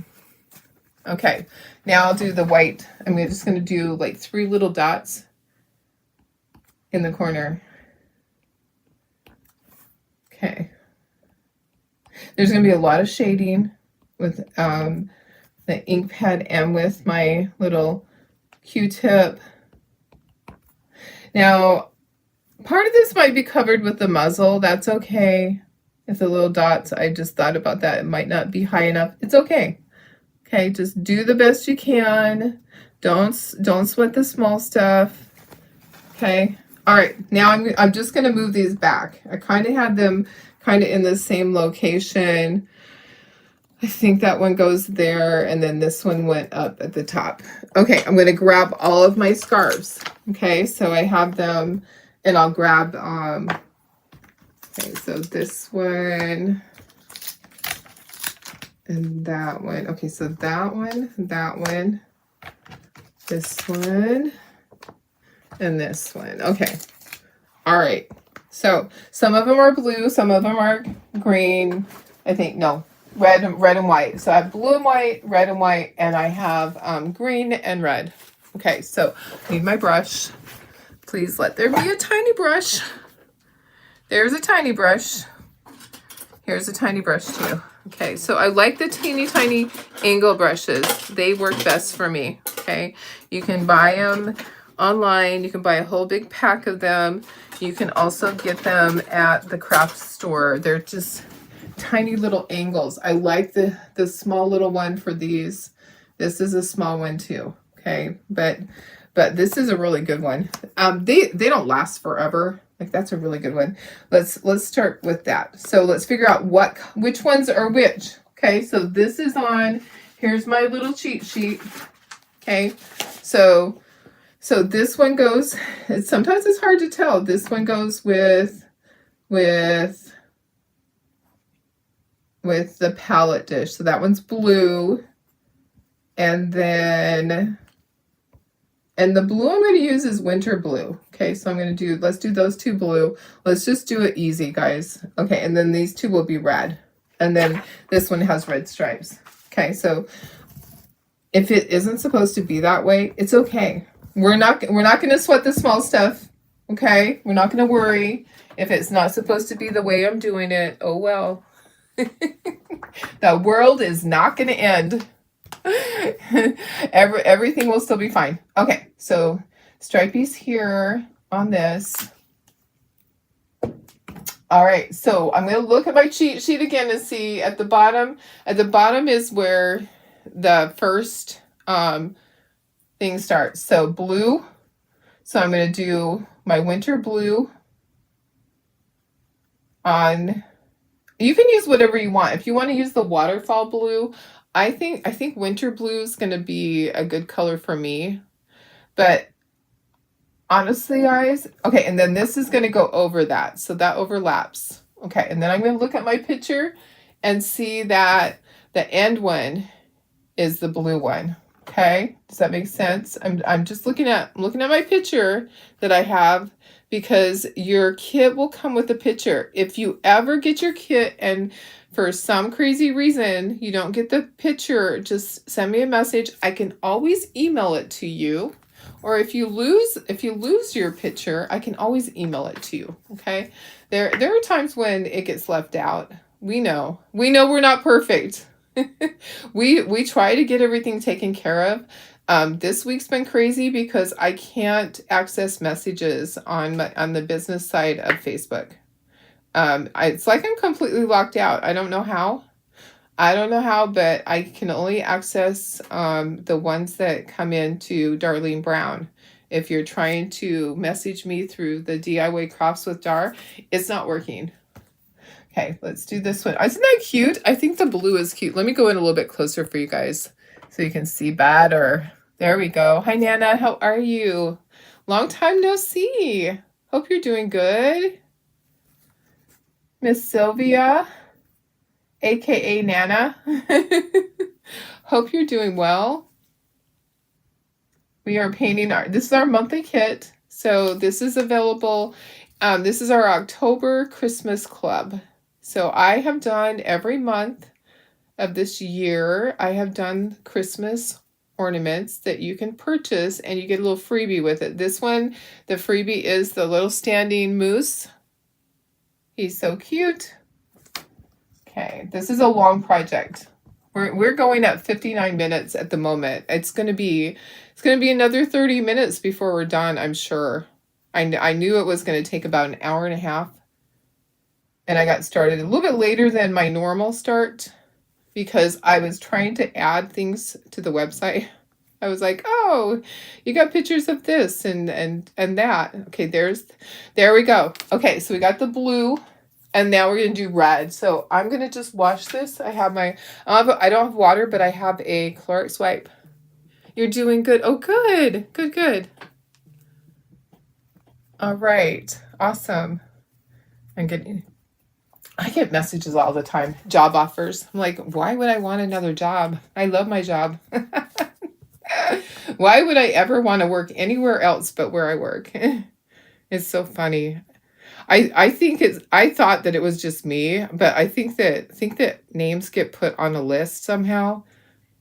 A: Okay, now I'll do the white. I'm just going to do like 3 little dots in the corner. Okay. There's going to be a lot of shading with the ink pad and with my little Q-tip. Now, part of this might be covered with the muzzle. That's okay. If the little dots, I just thought about that. It might not be high enough. It's okay. Okay, just do the best you can. Don't sweat the small stuff. Okay. All right. Now I'm just going to move these back. I kind of had them kind of in the same location. I think that one goes there, and then this one went up at the top. Okay, I'm going to grab all of my scarves. Okay, so I have them, and I'll grab, okay, so this one, and that one. Okay, so that one, this one, and this one. Okay, all right. So some of them are blue, some of them are green. I think, no, red and white. So I have blue and white, red and white, and I have green and red. Okay, so I need my brush. Please let there be a tiny brush. There's a tiny brush. Here's a tiny brush too. Okay, so I like the teeny tiny angle brushes. They work best for me. Okay, you can buy them online. You can buy a whole big pack of them. You can also get them at the craft store. They're just tiny little angles. I like the small little one for these. This is a small one too. Okay, but this is a really good one. They don't last forever. Like, that's a really good one. Let's start with that. So let's figure out which ones are which. Okay, so this is on. Here's my little cheat sheet. Okay, so this one goes. Sometimes it's hard to tell. This one goes with the palette dish. So that one's blue. And then, the blue I'm going to use is winter blue. Okay, so I'm going to let's do those two blue. Let's just do it easy, guys. Okay, and then these two will be red. And then this one has red stripes. Okay, so if it isn't supposed to be that way, it's okay. We're not going to sweat the small stuff. Okay, we're not going to worry. If it's not supposed to be the way I'm doing it, oh well. The world is not going to end. Everything will still be fine. Okay, so stripies here on this. All right, so I'm going to look at my cheat sheet again and see at the bottom. At the bottom is where the first thing starts. So blue. So I'm going to do my winter blue on. You can use whatever you want. If you want to use the waterfall blue, I think winter blue is going to be a good color for me. But honestly, guys, okay, and then this is going to go over that. So that overlaps. Okay, and then I'm going to look at my picture and see that the end one is the blue one. Okay, does that make sense? I'm just looking at my picture that I have, because your kit will come with a picture. If you ever get your kit and for some crazy reason you don't get the picture, just send me a message. I can always email it to you. Or if you lose your picture, I can always email it to you. Okay? There are times when it gets left out. We know we're not perfect. We try to get everything taken care of. This week's been crazy because I can't access messages on the business side of Facebook. It's like I'm completely locked out. I don't know how, but I can only access the ones that come in to Darlene Brown. If you're trying to message me through the DIY Crafts with Dar, it's not working. Okay, let's do this one. Isn't that cute? I think the blue is cute. Let me go in a little bit closer for you guys so you can see better. There we go. Hi, Nana. How are you? Long time no see. Hope you're doing good. Miss Sylvia, aka Nana. Hope you're doing well. We are painting this is our monthly kit. So this is available. This is our October Christmas Club. So I have done every month of this year, I have done Christmas ornaments that you can purchase and you get a little freebie with it. This one, the freebie is the little standing moose. He's so cute. Okay, this is a long project. We're going at 59 minutes at the moment. It's gonna be another 30 minutes before we're done, I'm sure. I knew it was gonna take about an hour and a half. And I got started a little bit later than my normal start because I was trying to add things to the website. I was like, "Oh, you got pictures of this and that." Okay, there we go. Okay, so we got the blue, and now we're gonna do red. So I'm gonna just wash this. I don't have water, but I have a Clorox wipe. You're doing good. Oh, good, good, good. All right, awesome. I'm getting I get messages all the time, job offers. I'm like, why would I want another job? I love my job. Why would I ever want to work anywhere else but where I work? It's so funny. I thought that it was just me, but I think that names get put on a list somehow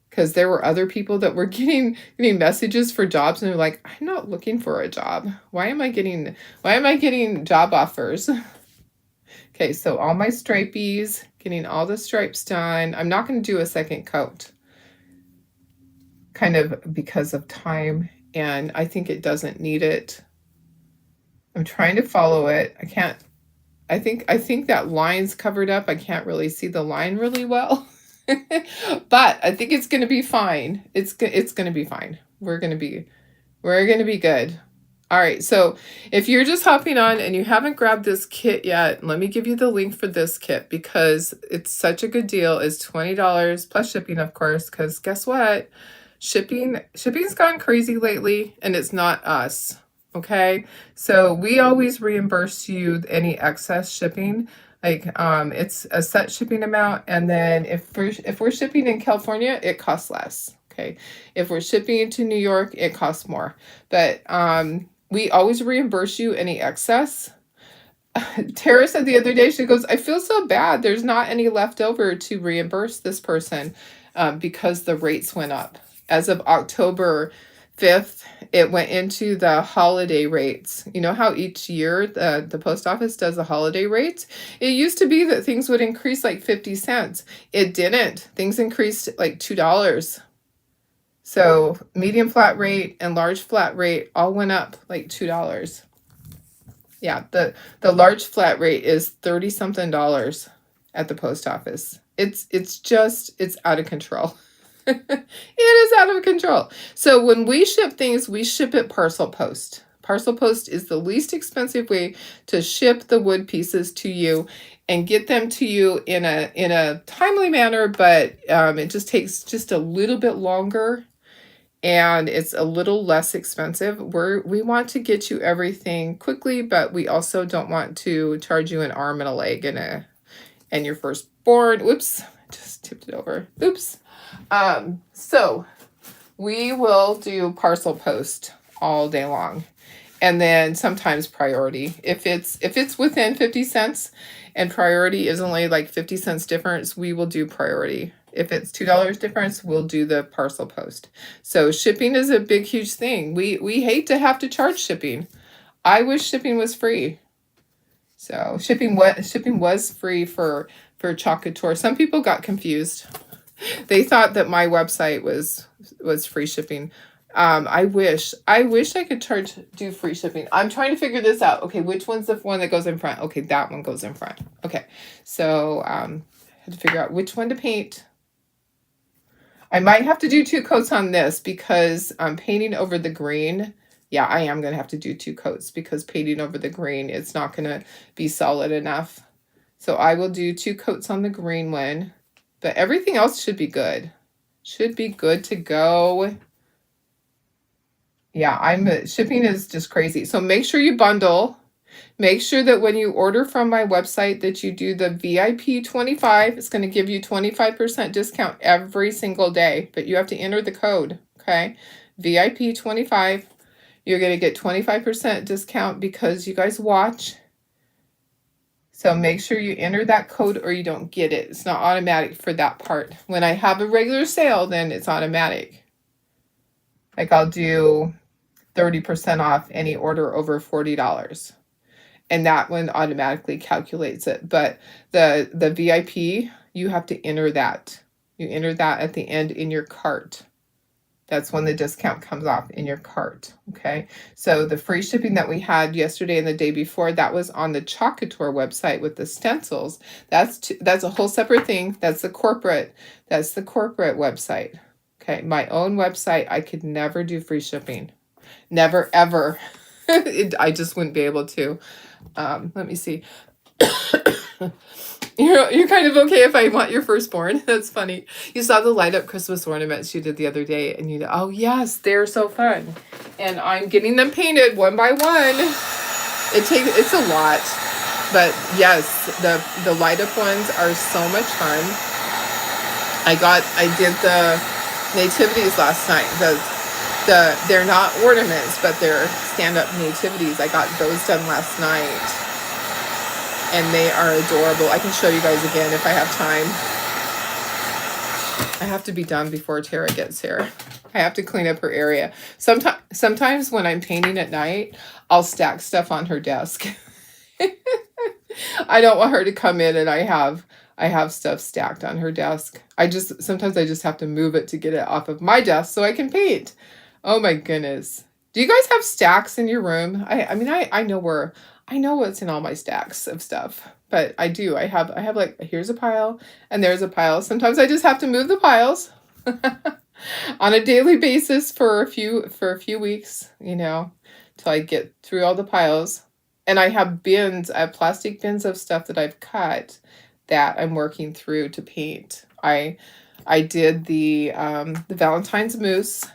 A: because there were other people that were getting messages for jobs and they're like, I'm not looking for a job. Why am I getting job offers? Okay, so all my stripies, getting all the stripes done. I'm not going to do a second coat, kind of because of time, and I think it doesn't need it. I'm trying to follow it. I can't. I think that line's covered up. I can't really see the line really well, but I think it's going to be fine. It's going to be fine. We're going to be good. All right, so if you're just hopping on and you haven't grabbed this kit yet, let me give you the link for this kit because it's such a good deal. It's $20 plus shipping, of course, because guess what? Shipping's gone crazy lately, and it's not us. Okay, so we always reimburse you any excess shipping. Like it's a set shipping amount, and then if we're shipping in California, it costs less. Okay, if we're shipping to New York, it costs more. But we always reimburse you any excess. Tara said the other day, she goes, I feel so bad. There's not any left over to reimburse this person because the rates went up. As of October 5th, it went into the holiday rates. You know how each year the post office does the holiday rates? It used to be that things would increase like 50 cents. It didn't. Things increased like $2. So medium flat rate and large flat rate all went up like $2. Yeah, the large flat rate is 30 something dollars at the post office. It's out of control. It is out of control. So when we ship things, we ship it parcel post. Parcel post is the least expensive way to ship the wood pieces to you and get them to you in a timely manner, but it just takes just a little bit longer and it's a little less expensive. We want to get you everything quickly, but we also don't want to charge you an arm and a leg and your firstborn. Whoops, just tipped it over. Oops. So we will do parcel post all day long. And then sometimes priority. If it's within 50 cents and priority is only like 50 cents difference, we will do priority. If it's $2 difference, we'll do the parcel post. So shipping is a big, huge thing. We hate to have to charge shipping. I wish shipping was free. So shipping was free for Chocolate Tour. Some people got confused. They thought that my website was free shipping. I wish I could do free shipping. I'm trying to figure this out. Okay, which one's the one that goes in front? Okay, that one goes in front. Okay, so I had to figure out which one to paint. I might have to do 2 coats on this because I'm painting over the green. Yeah, I am going to have to do 2 coats because painting over the green, it's not going to be solid enough. So I will do 2 coats on the green one, but everything else should be good. Should be good to go. Yeah, shipping is just crazy. So make sure you bundle. Make sure that when you order from my website that you do the VIP 25. It's going to give you 25% discount every single day, but you have to enter the code, okay? VIP 25. You're going to get 25% discount because you guys watch. So make sure you enter that code or you don't get it. It's not automatic for that part. When I have a regular sale, then it's automatic. Like I'll do 30% off any order over $40. And that one automatically calculates it. But the VIP, you have to enter that. You enter that at the end in your cart. That's when the discount comes off in your cart, okay? So the free shipping that we had yesterday and the day before, that was on the Chalkator website with the stencils. That's a whole separate thing. That's the corporate website. Okay, my own website, I could never do free shipping. Never, ever. I just wouldn't be able to. Let me see. You're kind of okay if I want your firstborn. That's funny. You saw the light up Christmas ornaments you did the other day, and you know, oh yes, they're so fun. And I'm getting them painted one by one. It's a lot, but yes, the light up ones are so much fun. I did the nativities last night. They're not ornaments, but they're stand up nativities. I got those done last night. And they are adorable. I can show you guys again if I have time. I have to be done before Tara gets here. I have to clean up her area. Sometimes when I'm painting at night, I'll stack stuff on her desk. I don't want her to come in and I have stuff stacked on her desk. Sometimes I just have to move it to get it off of my desk so I can paint. Oh my goodness. Do you guys have stacks in your room? I mean, I know what's in all my stacks of stuff, but I do. I have like, here's a pile and there's a pile. Sometimes I just have to move the piles on a daily basis for a few weeks, you know, till I get through all the piles. And I have plastic bins of stuff that I've cut that I'm working through to paint. I did the Valentine's mousse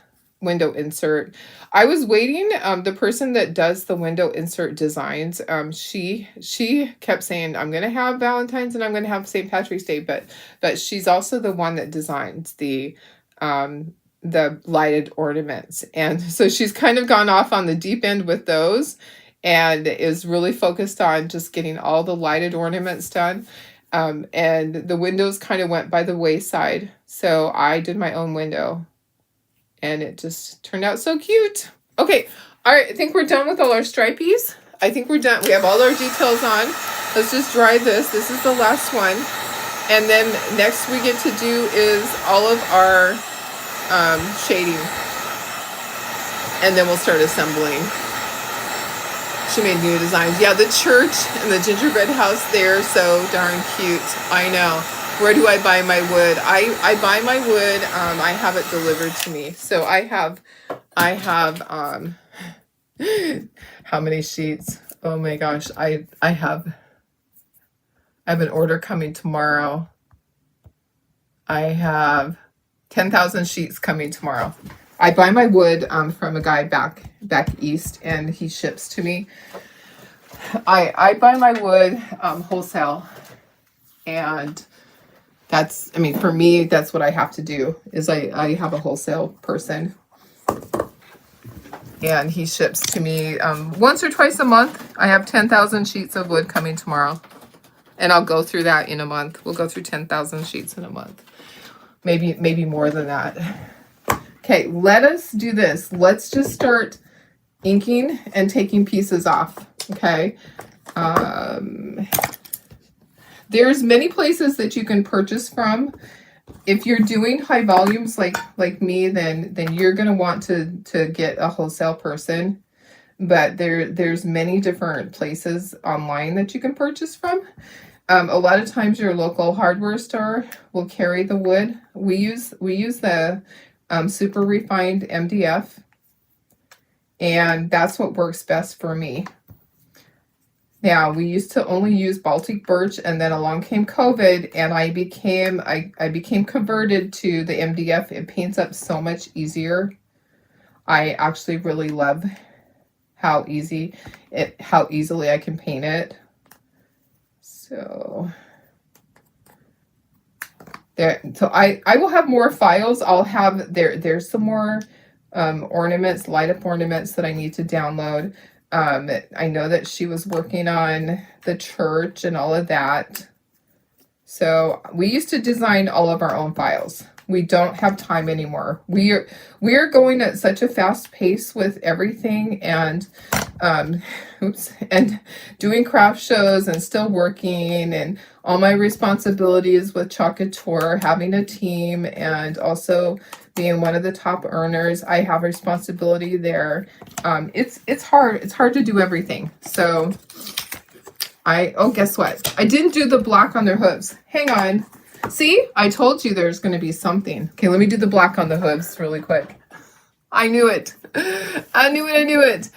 A: window insert. I was waiting. The person that does the window insert designs, she kept saying, I'm going to have Valentine's and I'm going to have St. Patrick's Day, but she's also the one that designs the lighted ornaments. And so she's kind of gone off on the deep end with those and is really focused on just getting all the lighted ornaments done. And the windows kind of went by the wayside. So I did my own window. And it just turned out so cute. Okay, all right, I think we're done with all our stripies. I think we're done. We have all our details on. Let's just dry this. This is the last one. And then next we get to do is all of our shading. And then we'll start assembling. She made new designs. Yeah, the church and the gingerbread house, they're so darn cute. I know. Where do I buy my wood? I buy my wood. I have it delivered to me. So I have how many sheets? Oh my gosh. I have an order coming tomorrow. I have 10,000 sheets coming tomorrow. I buy my wood from a guy back east, and he ships to me. I buy my wood wholesale, and that's, I mean, for me, that's what I have to do, is I have a wholesale person, and he ships to me once or twice a month. I have 10,000 sheets of wood coming tomorrow, and I'll go through that in a month. We'll go through 10,000 sheets in a month, maybe more than that. Okay, let us do this. Let's just start inking and taking pieces off, okay? There's many places that you can purchase from. If you're doing high volumes like me, then you're going to want to get a wholesale person. But there's many different places online that you can purchase from. A lot of times your local hardware store will carry the wood. We use the super refined MDF, and that's what works best for me. Now, we used to only use Baltic birch, and then along came COVID, and I became converted to the MDF. It paints up so much easier. I actually really love how easily I can paint it. So I will have more files. I'll have there's some more ornaments, light up ornaments that I need to download. I know that she was working on the church and all of that. So we used to design all of our own files. We don't have time anymore. We are going at such a fast pace with everything, and and doing craft shows and still working and all my responsibilities with Chalk Couture, having a team, and also being one of the top earners. I have responsibility there. It's hard. It's hard to do everything. So oh, guess what? I didn't do the black on their hooves. Hang on. See, I told you there's going to be something. Okay, let me do the black on the hooves really quick. I knew it. I knew it.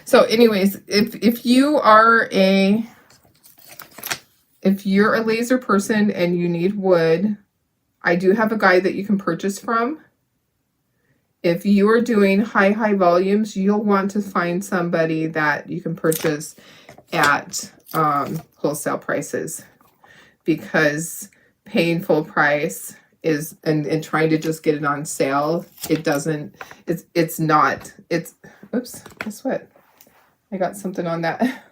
A: So anyways, if you're a laser person and you need wood, I do have a guide that you can purchase from. If you are doing high volumes, you'll want to find somebody that you can purchase at wholesale prices, because paying full price is and trying to just get it on sale, it's not, oops, guess what? I got something on that.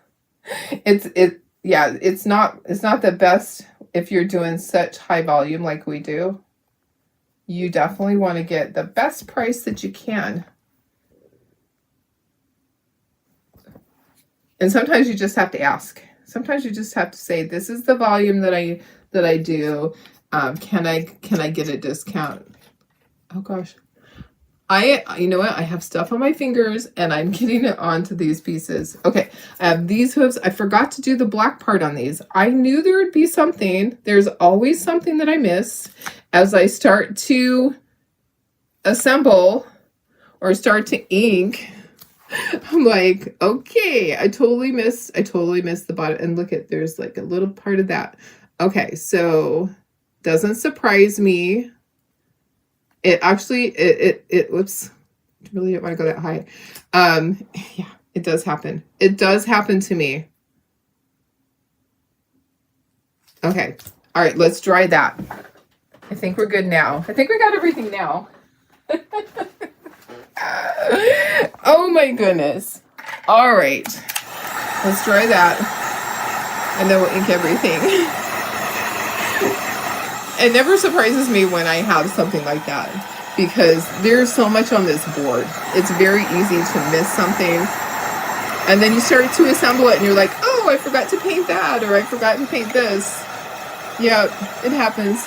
A: It's not the best if you're doing such high volume like we do. You definitely want to get the best price that you can. And sometimes you just have to ask. Sometimes you just have to say, this is the volume that I do. Can I get a discount? Oh gosh. You know what? I have stuff on my fingers and I'm getting it onto these pieces. Okay, I have these hooves. I forgot to do the black part on these. I knew there would be something. There's always something that I miss as I start to assemble or start to ink. I'm like, okay, I totally missed the bottom. And look at, there's like a little part of that. Okay, so doesn't surprise me. It actually, whoops, really didn't want to go that high. Yeah, it does happen. It does happen to me. Okay, all right, let's dry that. I think we're good now. I think we got everything now. Oh my goodness. All right, let's dry that. And then we'll ink everything. It never surprises me when I have something like that, because there's so much on this board. It's very easy to miss something. And then you start to assemble it and you're like, oh, I forgot to paint that, or I forgot to paint this. Yeah, it happens.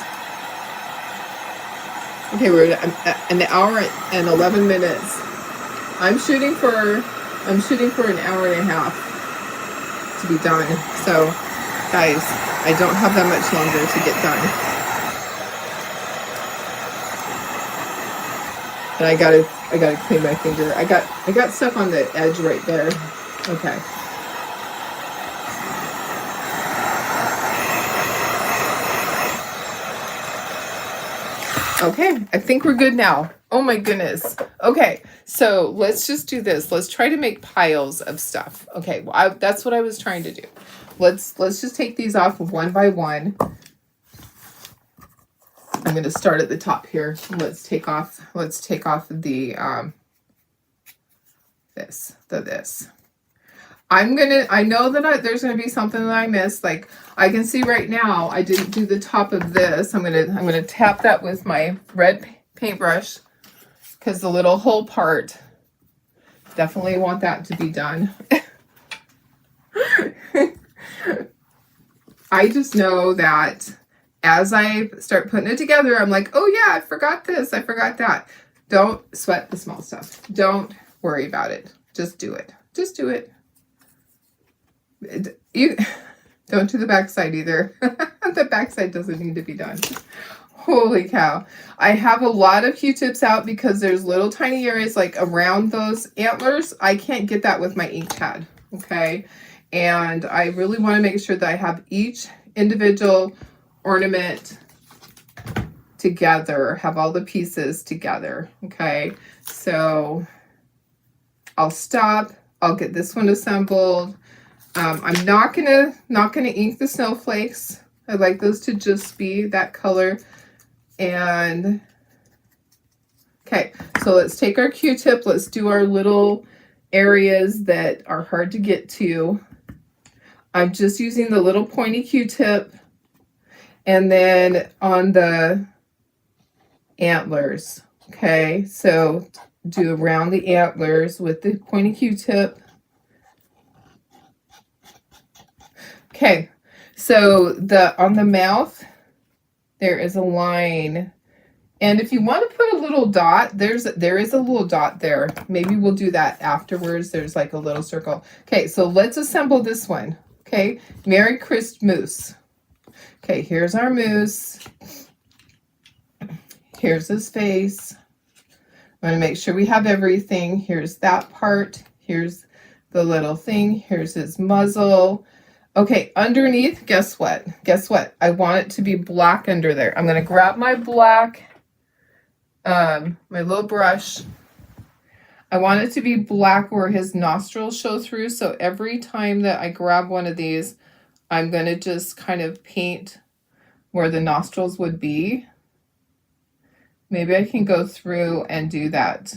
A: Okay, we're at an hour and 11 minutes. I'm shooting for an hour and a half to be done. So, guys, I don't have that much longer to get done. And I gotta clean my finger. I got stuff on the edge right there. Okay. Okay, I think we're good now. Oh my goodness. Okay, so let's just do this. Let's try to make piles of stuff. Okay, well, that's what I was trying to do. Let's just take these off one by one. I'm going to start at the top here. Let's take off the this. I know that there's going to be something that I missed. Like, I can see right now I didn't do the top of this. I'm going to tap that with my red paintbrush, because the little hole part, definitely want that to be done. I just know that as I start putting it together, I'm like, oh yeah, I forgot this, I forgot that. Don't sweat the small stuff. Don't worry about it. Just do it. Just do it. You don't do the backside either. The backside doesn't need to be done. Holy cow. I have a lot of Q-tips out because there's little tiny areas like around those antlers. I can't get that with my ink pad. Okay. And I really want to make sure that I have each individual ornament together, have all the pieces together. Okay. So I'll stop. I'll get this one assembled. I'm not gonna ink the snowflakes. I like those to just be that color. And okay, so let's take our Q-tip. Let's do our little areas that are hard to get to. I'm just using the little pointy Q-tip And then on the antlers. Okay, so do around the antlers with the pointy Q-tip. Okay, so on the mouth, there is a line. And if you want to put a little dot, there is a little dot there. Maybe we'll do that afterwards. There's like a little circle. Okay, so let's assemble this one. Okay, Merry Christmas. Okay, here's our moose. Here's his face. I'm going to make sure we have everything. Here's that part. Here's the little thing. Here's his muzzle. Okay, underneath, guess what? Guess what? I want it to be black under there. I'm going to grab my black, my little brush. I want it to be black where his nostrils show through. So every time that I grab one of these, I'm going to just kind of paint where the nostrils would be. Maybe I can go through and do that.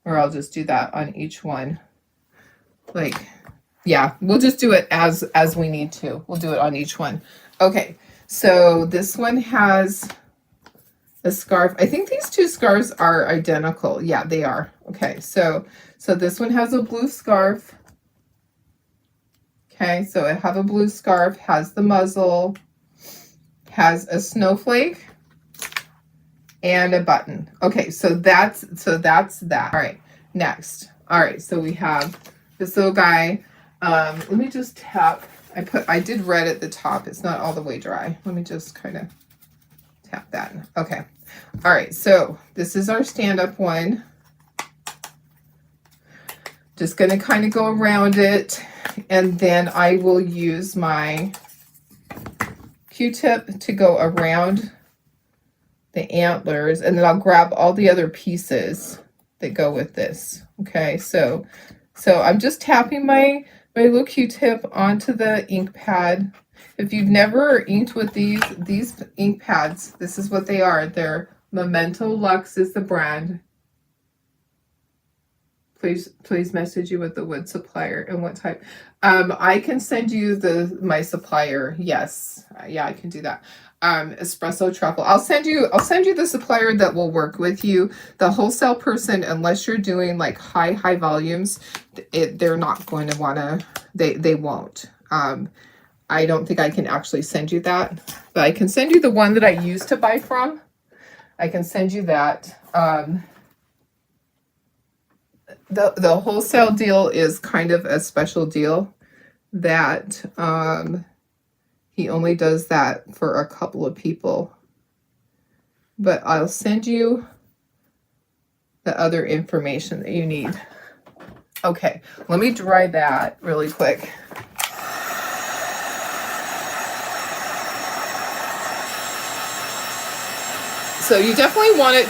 A: Or I'll just do that on each one. Like, yeah, we'll just do it as we need to. We'll do it on each one. Okay, so this one has a scarf. I think these two scarves are identical. Yeah, they are. Okay, so this one has a blue scarf. Okay, so I have a blue scarf, has the muzzle, has a snowflake, and a button. Okay, so that's that. All right, next. All right, so we have this little guy. Let me just tap. I did red at the top. It's not all the way dry. Let me just kind of tap that. Okay. All right, so this is our stand-up one. Just going to kind of go around it, and then I will use my Q-tip to go around the antlers, and then I'll grab all the other pieces that go with this. Okay, so I'm just tapping my little Q-tip onto the ink pad. If you've never inked with these ink pads, this is what they are. They're Memento Luxe is the brand. Please message you with the wood supplier and what type. I can send you my supplier. Yes, yeah, I can do that. Espresso truffle. I'll send you the supplier that will work with you. The wholesale person, unless you're doing like high volumes, they're not going to want to. They won't. I don't think I can actually send you that, but I can send you the one that I used to buy from. I can send you that. The wholesale deal is kind of a special deal that he only does that for a couple of people. But I'll send you the other information that you need. Okay, let me dry that really quick. So you definitely want it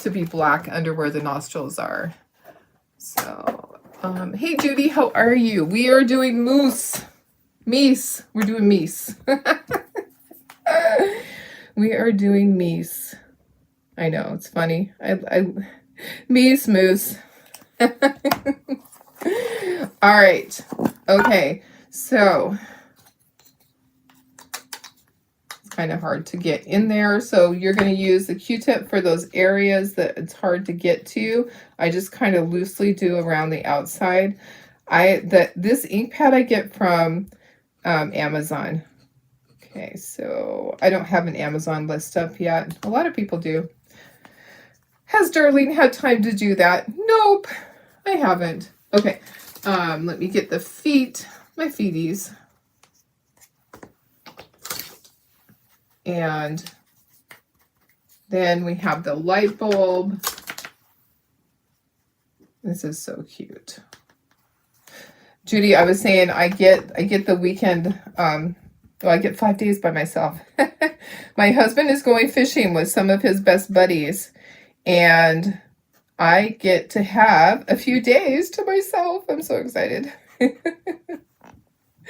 A: to be black under where the nostrils are. So, hey Judy, how are you? We are doing moose. Meese. We're doing meese. We are doing meese. I know, it's funny. I meese moose. All right. Okay. So it's kind of hard to get in there. So you're going to use the Q-tip for those areas that it's hard to get to. I just kind of loosely do around the outside. This ink pad I get from Amazon. Okay, so I don't have an Amazon list up yet. A lot of people do. Has Darlene had time to do that? Nope, I haven't. Okay, let me get the feet, my feeties. And then we have the light bulb. This is so cute. Judy, I was saying I get the weekend, well, I get 5 days by myself. My husband is going fishing with some of his best buddies, and I get to have a few days to myself. I'm so excited.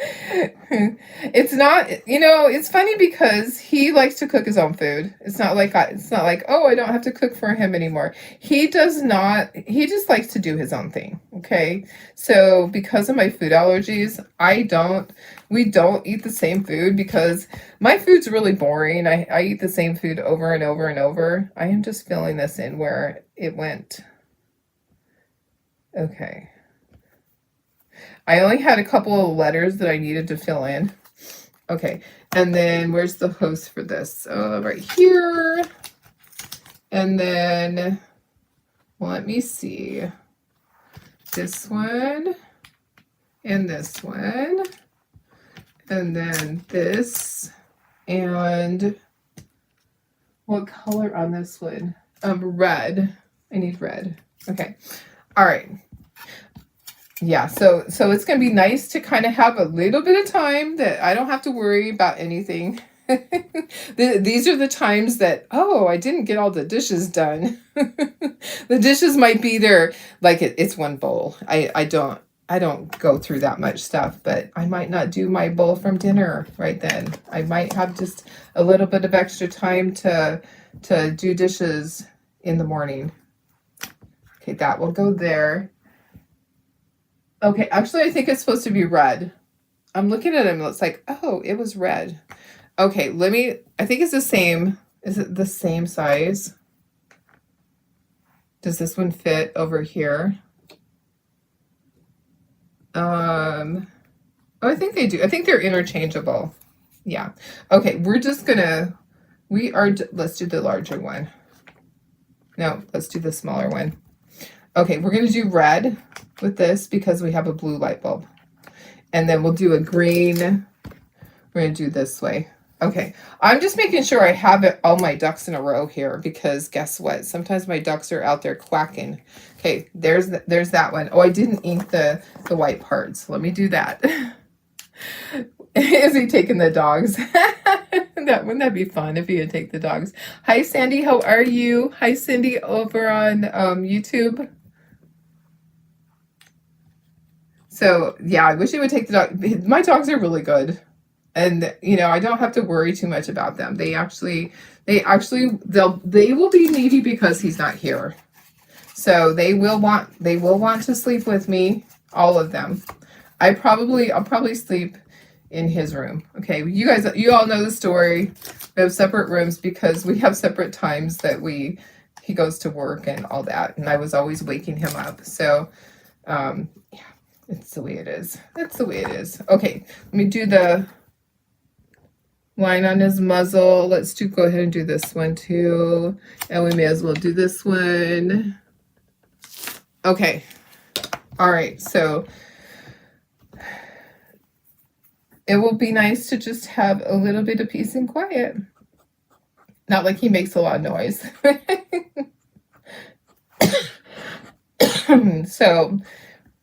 A: It's not, you know, it's funny because he likes to cook his own food. It's not like, oh, I don't have to cook for him anymore. He does not, he just likes to do his own thing. Okay. So because of my food allergies, we don't eat the same food because my food's really boring. I eat the same food over and over and over. I am just filling this in where it went. Okay. I only had a couple of letters that I needed to fill in. Okay, and then where's the host for this? Right here. And then, let me see. This one, and this one, and then this, and what color on this one? Red. I need red. Okay, all right. Yeah, so it's going to be nice to kind of have a little bit of time that I don't have to worry about anything. These are the times that, oh, I didn't get all the dishes done. The dishes might be there, like it's one bowl. I don't go through that much stuff, but I might not do my bowl from dinner right then. I might have just a little bit of extra time to do dishes in the morning. Okay, that will go there. Okay, actually, I think it's supposed to be red. I'm looking at him, and it's like, oh, it was red. Okay, I think it's the same. Is it the same size? Does this one fit over here? Oh, I think they do. I think they're interchangeable. Yeah. Okay, let's do the larger one. No, let's do the smaller one. Okay, we're going to do red with this because we have a blue light bulb. And then we'll do a green. We're going to do this way. Okay, I'm just making sure I have all my ducks in a row here because guess what? Sometimes my ducks are out there quacking. Okay, there's that one. Oh, I didn't ink the white parts. Let me do that. Is he taking the dogs? Wouldn't that be fun if he would take the dogs? Hi, Sandy. How are you? Hi, Cindy over on YouTube. So yeah, I wish he would take the dog. My dogs are really good. And you know, I don't have to worry too much about them. They will be needy because he's not here. So they will want to sleep with me, all of them. I'll probably sleep in his room. Okay, you all know the story. We have separate rooms because we have separate times that he goes to work and all that, and I was always waking him up. So yeah, it's the way it is. That's the way it is. Okay, let me do the line on his muzzle. Let's go ahead and do this one too. And we may as well do this one. Okay. All right. So it will be nice to just have a little bit of peace and quiet. Not like he makes a lot of noise. So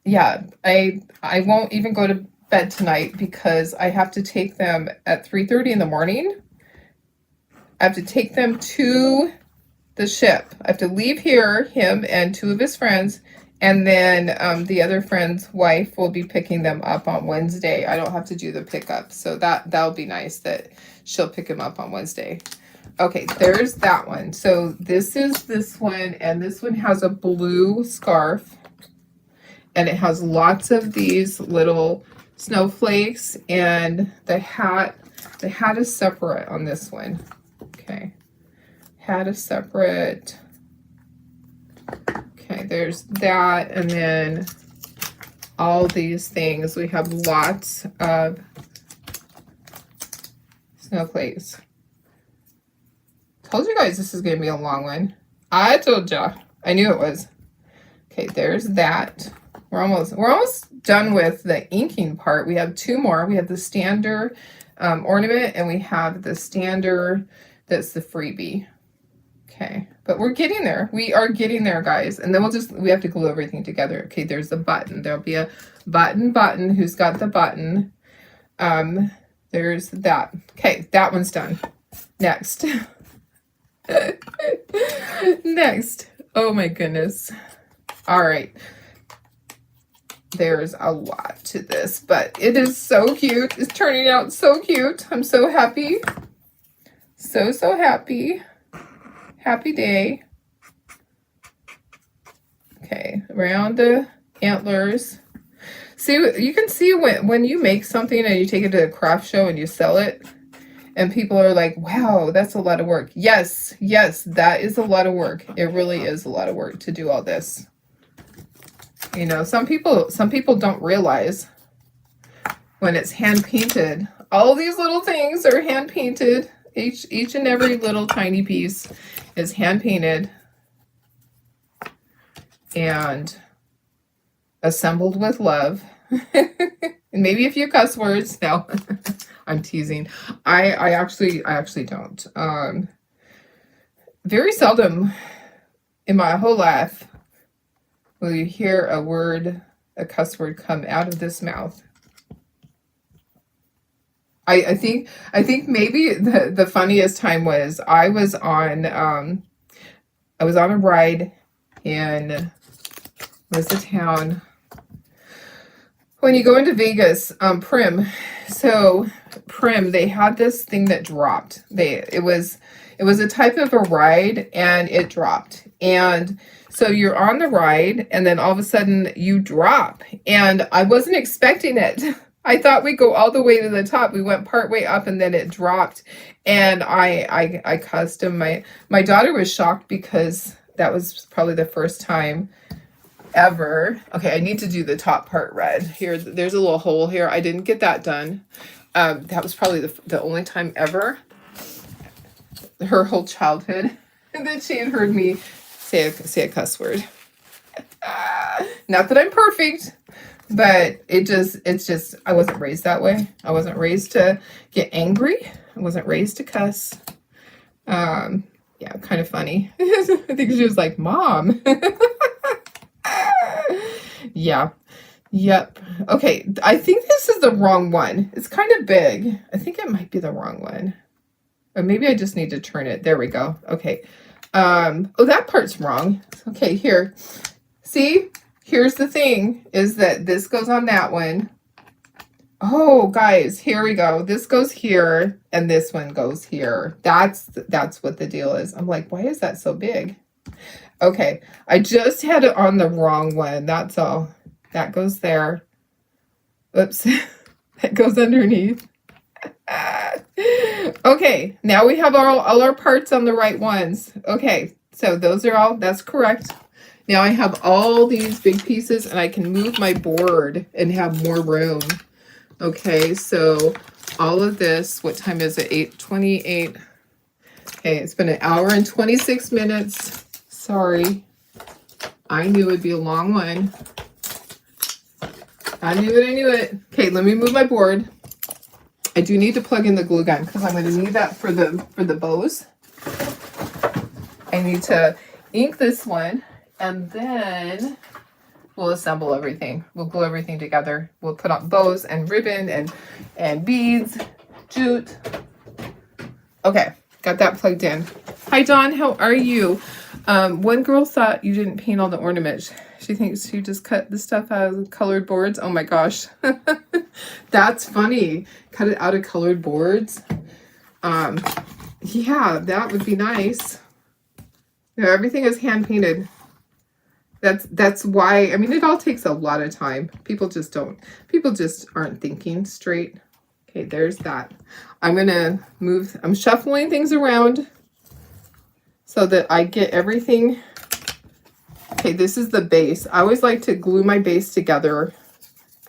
A: yeah, I won't even go to bed tonight because I have to take them at 3:30 in the morning. I have to take them to the ship. I have to leave here, him and two of his friends, and then the other friend's wife will be picking them up on Wednesday. I don't have to do the pickup, so that'll be nice that she'll pick him up on Wednesday. Okay, there's that one. So this is this one, and this one has a blue scarf, and it has lots of these little snowflakes, and the hat is separate on this one. Okay, hat is separate. Okay, there's that, and then all these things. We have lots of snowflakes. Told you guys this is going to be a long one. I told ya. I knew it was. Okay, there's that. We're almost done with the inking part. We have two more. We have the standard ornament, and we have the standard that's the freebie. Okay, but we're getting there. We are getting there, guys. And then we have to glue everything together. Okay, there's the button. There'll be a button. Who's got the button? There's that. Okay, that one's done. Next. Next. Oh my goodness. All right. There's a lot to this, but it is so cute. It's turning out so cute. I'm so happy. So happy. Happy day. Okay, around the antlers. See, you can see when you make something and you take it to a craft show and you sell it, and people are like, wow, that's a lot of work. Yes, that is a lot of work. It really is a lot of work to do all this. You know, some people don't realize when it's hand painted. All these little things are hand painted. Each and every little tiny piece is hand painted and assembled with love. And maybe a few cuss words. No, I'm teasing. I actually don't. Very seldom in my whole life will you hear a cuss word come out of this mouth. I think maybe the funniest time was I was on a ride in, was the town, when you go into Vegas, Prim. So Prim, they had this thing that dropped. It was a type of a ride and it dropped. And so you're on the ride and then all of a sudden you drop. And I wasn't expecting it. I thought we'd go all the way to the top. We went part way up and then it dropped. And I cussed him. My daughter was shocked because that was probably the first time ever. Okay, I need to do the top part red. Here, there's a little hole here. I didn't get that done. That was probably the only time ever, her whole childhood, that she had heard me say a cuss word. Not that I'm perfect, but it's just, I wasn't raised that way. I wasn't raised to get angry. I wasn't raised to cuss. Yeah, kind of funny. I think she was like, Mom. Yeah. Yep. Okay. I think this is the wrong one. It's kind of big. I think it might be the wrong one. Or maybe I just need to turn it. There we go. Okay. Oh, that part's wrong. Okay, here. See? Here's the thing, is that this goes on that one. Oh, guys, here we go. This goes here, and this one goes here. That's what the deal is. I'm like, why is that so big? Okay, I just had it on the wrong one. That's all. That goes there. Oops. That goes underneath. Okay, now we have all our parts on the right ones. Okay, so those are all, that's correct. Now I have all these big pieces and I can move my board and have more room. Okay, so all of this, what time is it? 8:28. Okay, it's been 1 hour and 26 minutes. Sorry. I knew it'd be a long one. I knew it. Okay, let me move my board. I do need to plug in the glue gun because I'm going to need that for the bows. I need to ink this one and then we'll assemble everything. We'll glue everything together. We'll put on bows and ribbon and beads, jute. Okay, got that plugged in. Hi, Dawn. How are you? One girl thought you didn't paint all the ornaments. She thinks you just cut the stuff out of colored boards. Oh my gosh. That's funny. Cut it out of colored boards. Yeah, that would be nice. You know, everything is hand painted. That's why, I mean, it all takes a lot of time. People just aren't thinking straight. Okay, there's that. I'm shuffling things around so that I get everything. Okay, this is the base. I always like to glue my base together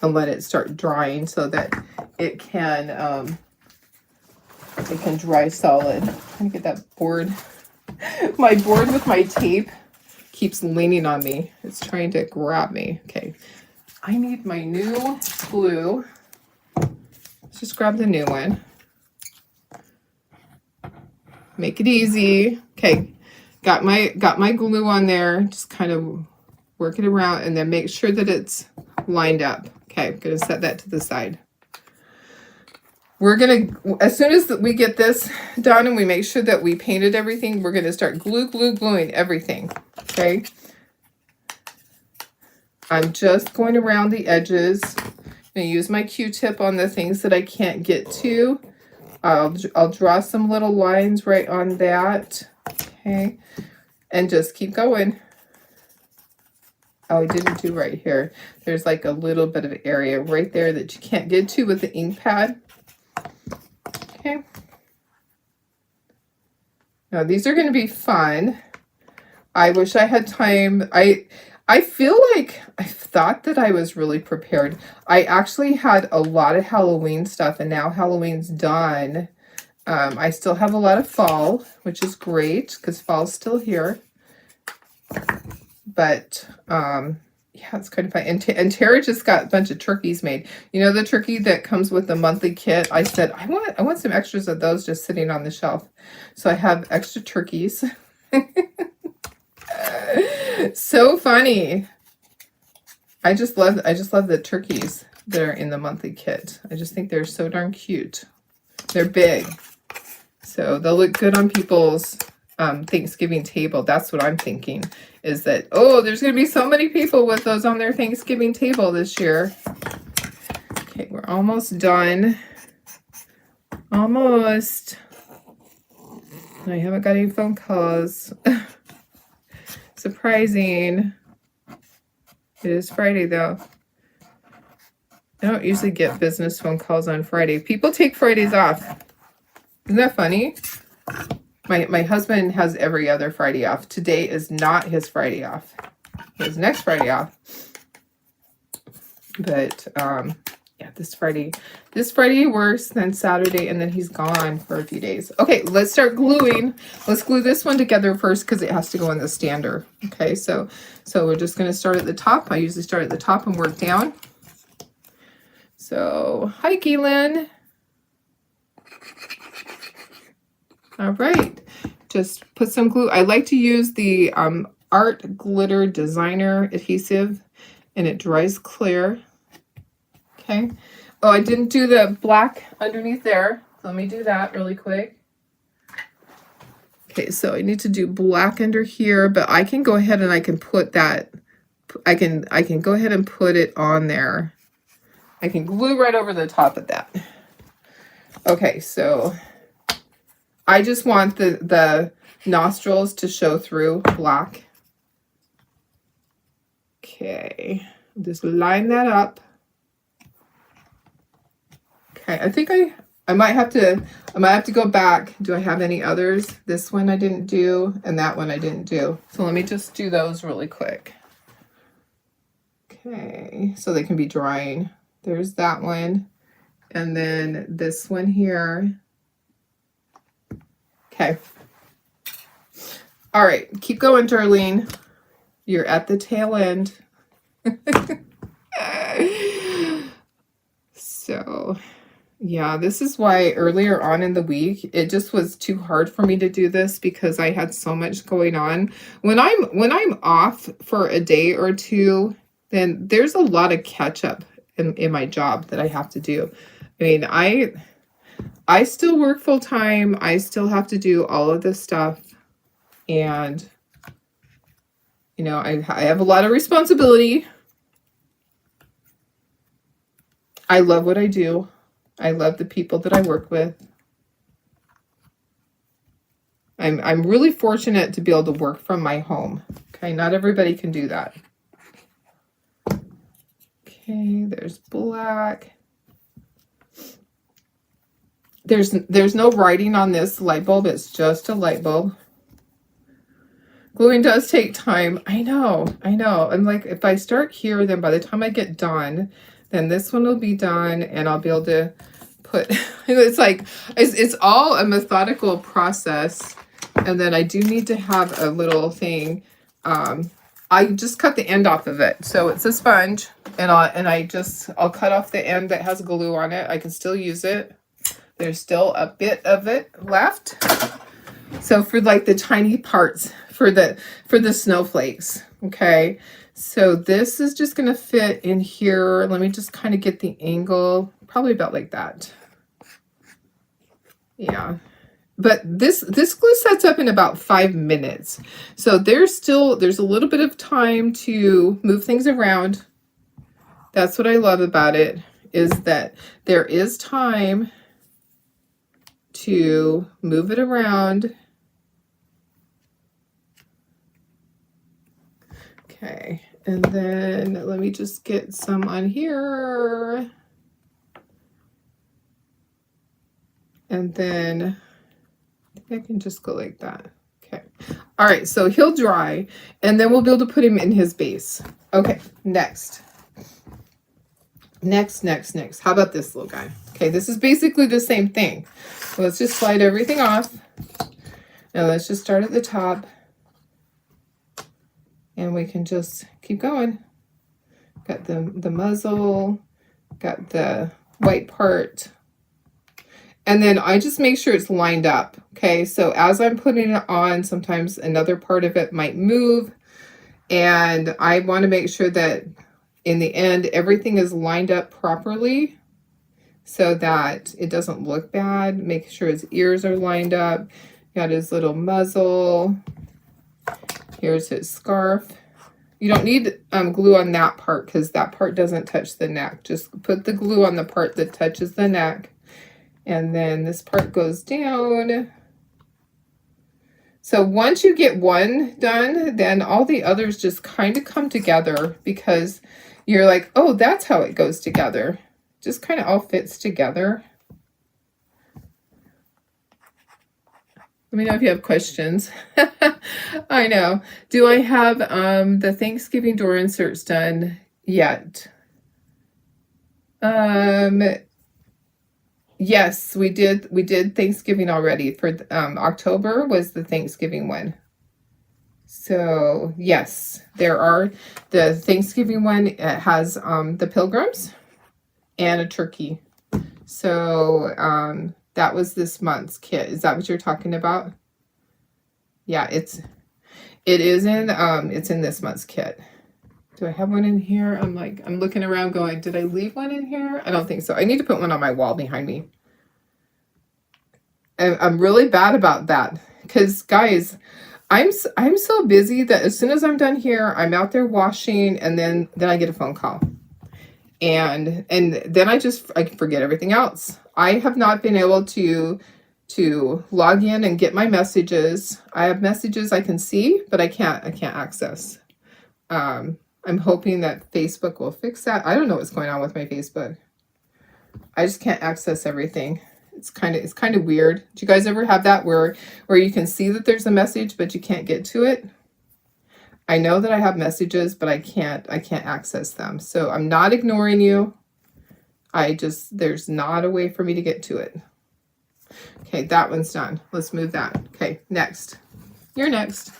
A: and let it start drying so that it can dry solid. Let me get that board. My board with my tape keeps leaning on me. It's trying to grab me. Okay, I need my new glue. Let's just grab the new one. Make it easy. Okay, got my glue on there. Just kind of work it around and then make sure that it's lined up. Okay, I'm gonna set that to the side. We're gonna, as soon as we get this done and we make sure that we painted everything, we're gonna start gluing everything. Okay. I'm just going around the edges. I'm going to use my Q-tip on the things that I can't get to. I'll draw some little lines right on that. Okay. And just keep going. Oh, I didn't do right here. There's like a little bit of area right there that you can't get to with the ink pad. Okay. Now these are going to be fun. I wish I had time. I feel like I thought that I was really prepared. I actually had a lot of Halloween stuff, and now Halloween's done. I still have a lot of fall, which is great because fall's still here. But yeah, it's kind of fun. And Tara just got a bunch of turkeys made. You know, the turkey that comes with the monthly kit. I said I want some extras of those just sitting on the shelf. So I have extra turkeys. So funny. I just love the turkeys that are in the monthly kit. I just think they're so darn cute. They're big, so they'll look good on people's Thanksgiving table. That's what I'm thinking, is that, oh, there's going to be so many people with those on their Thanksgiving table this year. Okay, we're almost done. Almost. I haven't got any phone calls. Surprising. It is Friday, though. I don't usually get business phone calls on Friday. People take Fridays off. Isn't that funny? My husband has every other Friday off. Today is not his Friday off. His next Friday off. But yeah, this Friday works, then Saturday, and then he's gone for a few days. Okay, let's start gluing. Let's glue this one together first because it has to go in the stander. Okay, so we're just going to start at the top. I usually start at the top and work down. So, hi, Keelan. All right, just put some glue. I like to use the Art Glitter Designer adhesive, and it dries clear. Okay. Oh, I didn't do the black underneath there. So let me do that really quick. Okay, so I need to do black under here, but I can go ahead and I can put that. I can go ahead and put it on there. I can glue right over the top of that. Okay, so I just want the nostrils to show through black. Okay, just line that up. Okay, I think I might have to go back. Do I have any others? This one I didn't do, and that one I didn't do. So let me just do those really quick. Okay, so they can be drying. There's that one. And then this one here. Okay. All right, keep going, Darlene. You're at the tail end. So, yeah, this is why earlier on in the week, it just was too hard for me to do this because I had so much going on. When I'm off for a day or two, then there's a lot of catch up in my job that I have to do. I mean, I still work full time. I still have to do all of this stuff. And, you know, I have a lot of responsibility. I love what I do. I love the people that I work with. I'm really fortunate to be able to work from my home. Okay, not everybody can do that. Okay, there's black. There's no writing on this light bulb. It's just a light bulb. Gluing does take time. I know. I'm like, if I start here, then by the time I get done, then this one will be done, and I'll be able to put, it's like, it's all a methodical process. And then I do need to have a little thing. I just cut the end off of it. So it's a sponge, and I'll cut off the end that has glue on it. I can still use it. There's still a bit of it left. So for like the tiny parts, for the snowflakes, okay? So this is just going to fit in here. Let me just kind of get the angle, probably about like that. Yeah. but this glue sets up in about 5 minutes. So there's a little bit of time to move things around. That's what I love about it, is that there is time to move it around. Okay, and then let me just get some on here. And then I think I can just go like that. Okay. All right, so he'll dry, and then we'll be able to put him in his base. Okay, next. Next. How about this little guy? Okay, this is basically the same thing. So let's just slide everything off. Now let's just start at the top. And we can just keep going. Got the muzzle, got the white part. And then I just make sure it's lined up. Okay, so as I'm putting it on, sometimes another part of it might move. And I want to make sure that in the end, everything is lined up properly so that it doesn't look bad. Make sure his ears are lined up. Got his little muzzle. Here's his scarf. You don't need glue on that part because that part doesn't touch the neck. Just put the glue on the part that touches the neck. And then this part goes down. So once you get one done, then all the others just kind of come together because you're like, oh, that's how it goes together. Just kind of all fits together. Let me know if you have questions. I know. Do I have the Thanksgiving door inserts done yet? Yes, we did. We did Thanksgiving already. For October was the Thanksgiving one. So yes, there are the Thanksgiving one. It has the pilgrims and a turkey. So that was this month's kit. Is that what you're talking about? Yeah, it is in it's in this month's kit. Do I have one in here? I'm looking around going, did I leave one in here? I don't think so. I need to put one on my wall behind me. I'm really bad about that because guys, I'm so busy that as soon as I'm done here, I'm out there washing, and then I get a phone call. And then I forget everything else. I have not been able to log in and get my messages. I have messages I can see, but I can't access. I'm hoping that Facebook will fix that. I don't know what's going on with my Facebook. I just can't access everything. It's kind of weird. Do you guys ever have that where you can see that there's a message but you can't get to it? I know that I have messages, but I can't access them. So I'm not ignoring you. There's not a way for me to get to it. Okay, that one's done. Let's move that. Okay, next. You're next.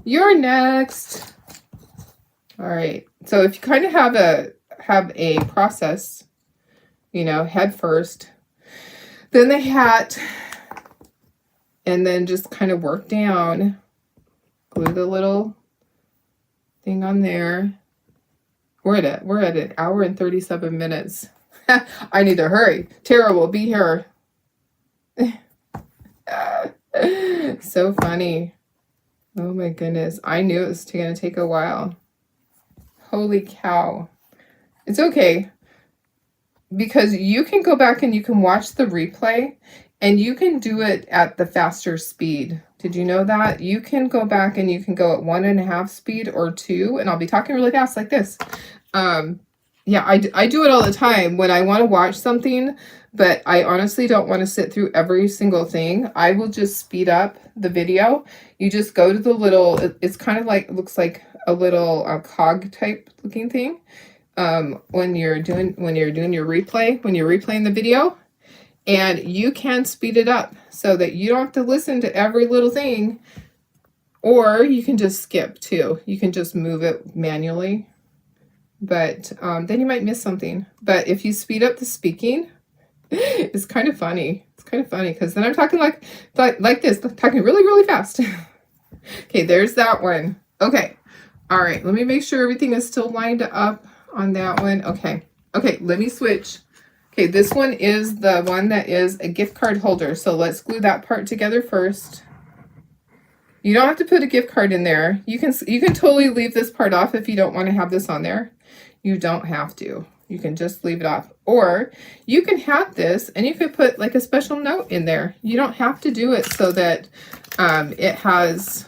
A: You're next. All right. So if you kind of have a process, head first, then the hat, and then just kind of work down. Glue the little thing on there. We're at an hour and 37 minutes. I need to hurry. Tara will be here. So funny. Oh my goodness. I knew it was going to take a while. Holy cow. It's okay. Because you can go back and you can watch the replay and you can do it at the faster speed. Did you know that? You can go back and you can go at 1.5 speed or 2, and I'll be talking really fast like this. Yeah, I do it all the time when I want to watch something, but I honestly don't want to sit through every single thing. I will just speed up the video. You just go to the little, it's kind of like, looks like a little cog type looking thing. When you're doing your replay, when you're replaying the video, and you can speed it up so that you don't have to listen to every little thing, or you can just skip too. You can just move it manually, but then you might miss something. But if you speed up the speaking, it's kind of funny. It's kind of funny because then I'm talking like this, talking really, really fast. Okay, there's that one. Okay, all right. Let me make sure everything is still lined up on that one. Okay, let me switch. Okay, this one is the one that is a gift card holder. So let's glue that part together first. You don't have to put a gift card in there. You can totally leave this part off if you don't want to have this on there. You don't have to. You can just leave it off. Or you can have this and you could put like a special note in there. You don't have to do it so that it has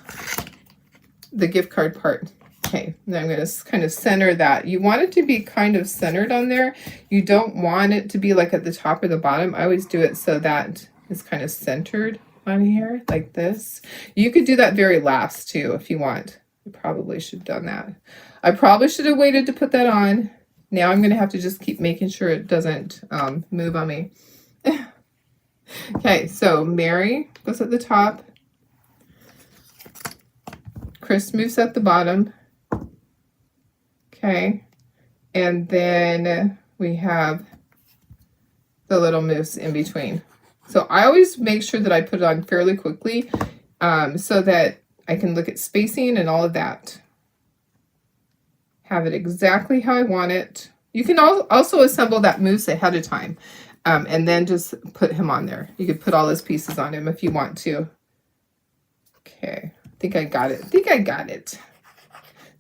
A: the gift card part. Okay, now I'm going to kind of center that. You want it to be kind of centered on there. You don't want it to be like at the top or the bottom. I always do it so that it's kind of centered on here like this. You could do that very last too if you want. You probably should have done that. I probably should have waited to put that on. Now I'm going to have to just keep making sure it doesn't move on me. Okay, so Mary goes at the top. Chris moves at the bottom. Okay, and then we have the little moves in between. So I always make sure that I put it on fairly quickly so that I can look at spacing and all of that. Have it exactly how I want it. You can also assemble that mousse ahead of time and then just put him on there. You could put all his pieces on him if you want to. Okay, I think I got it.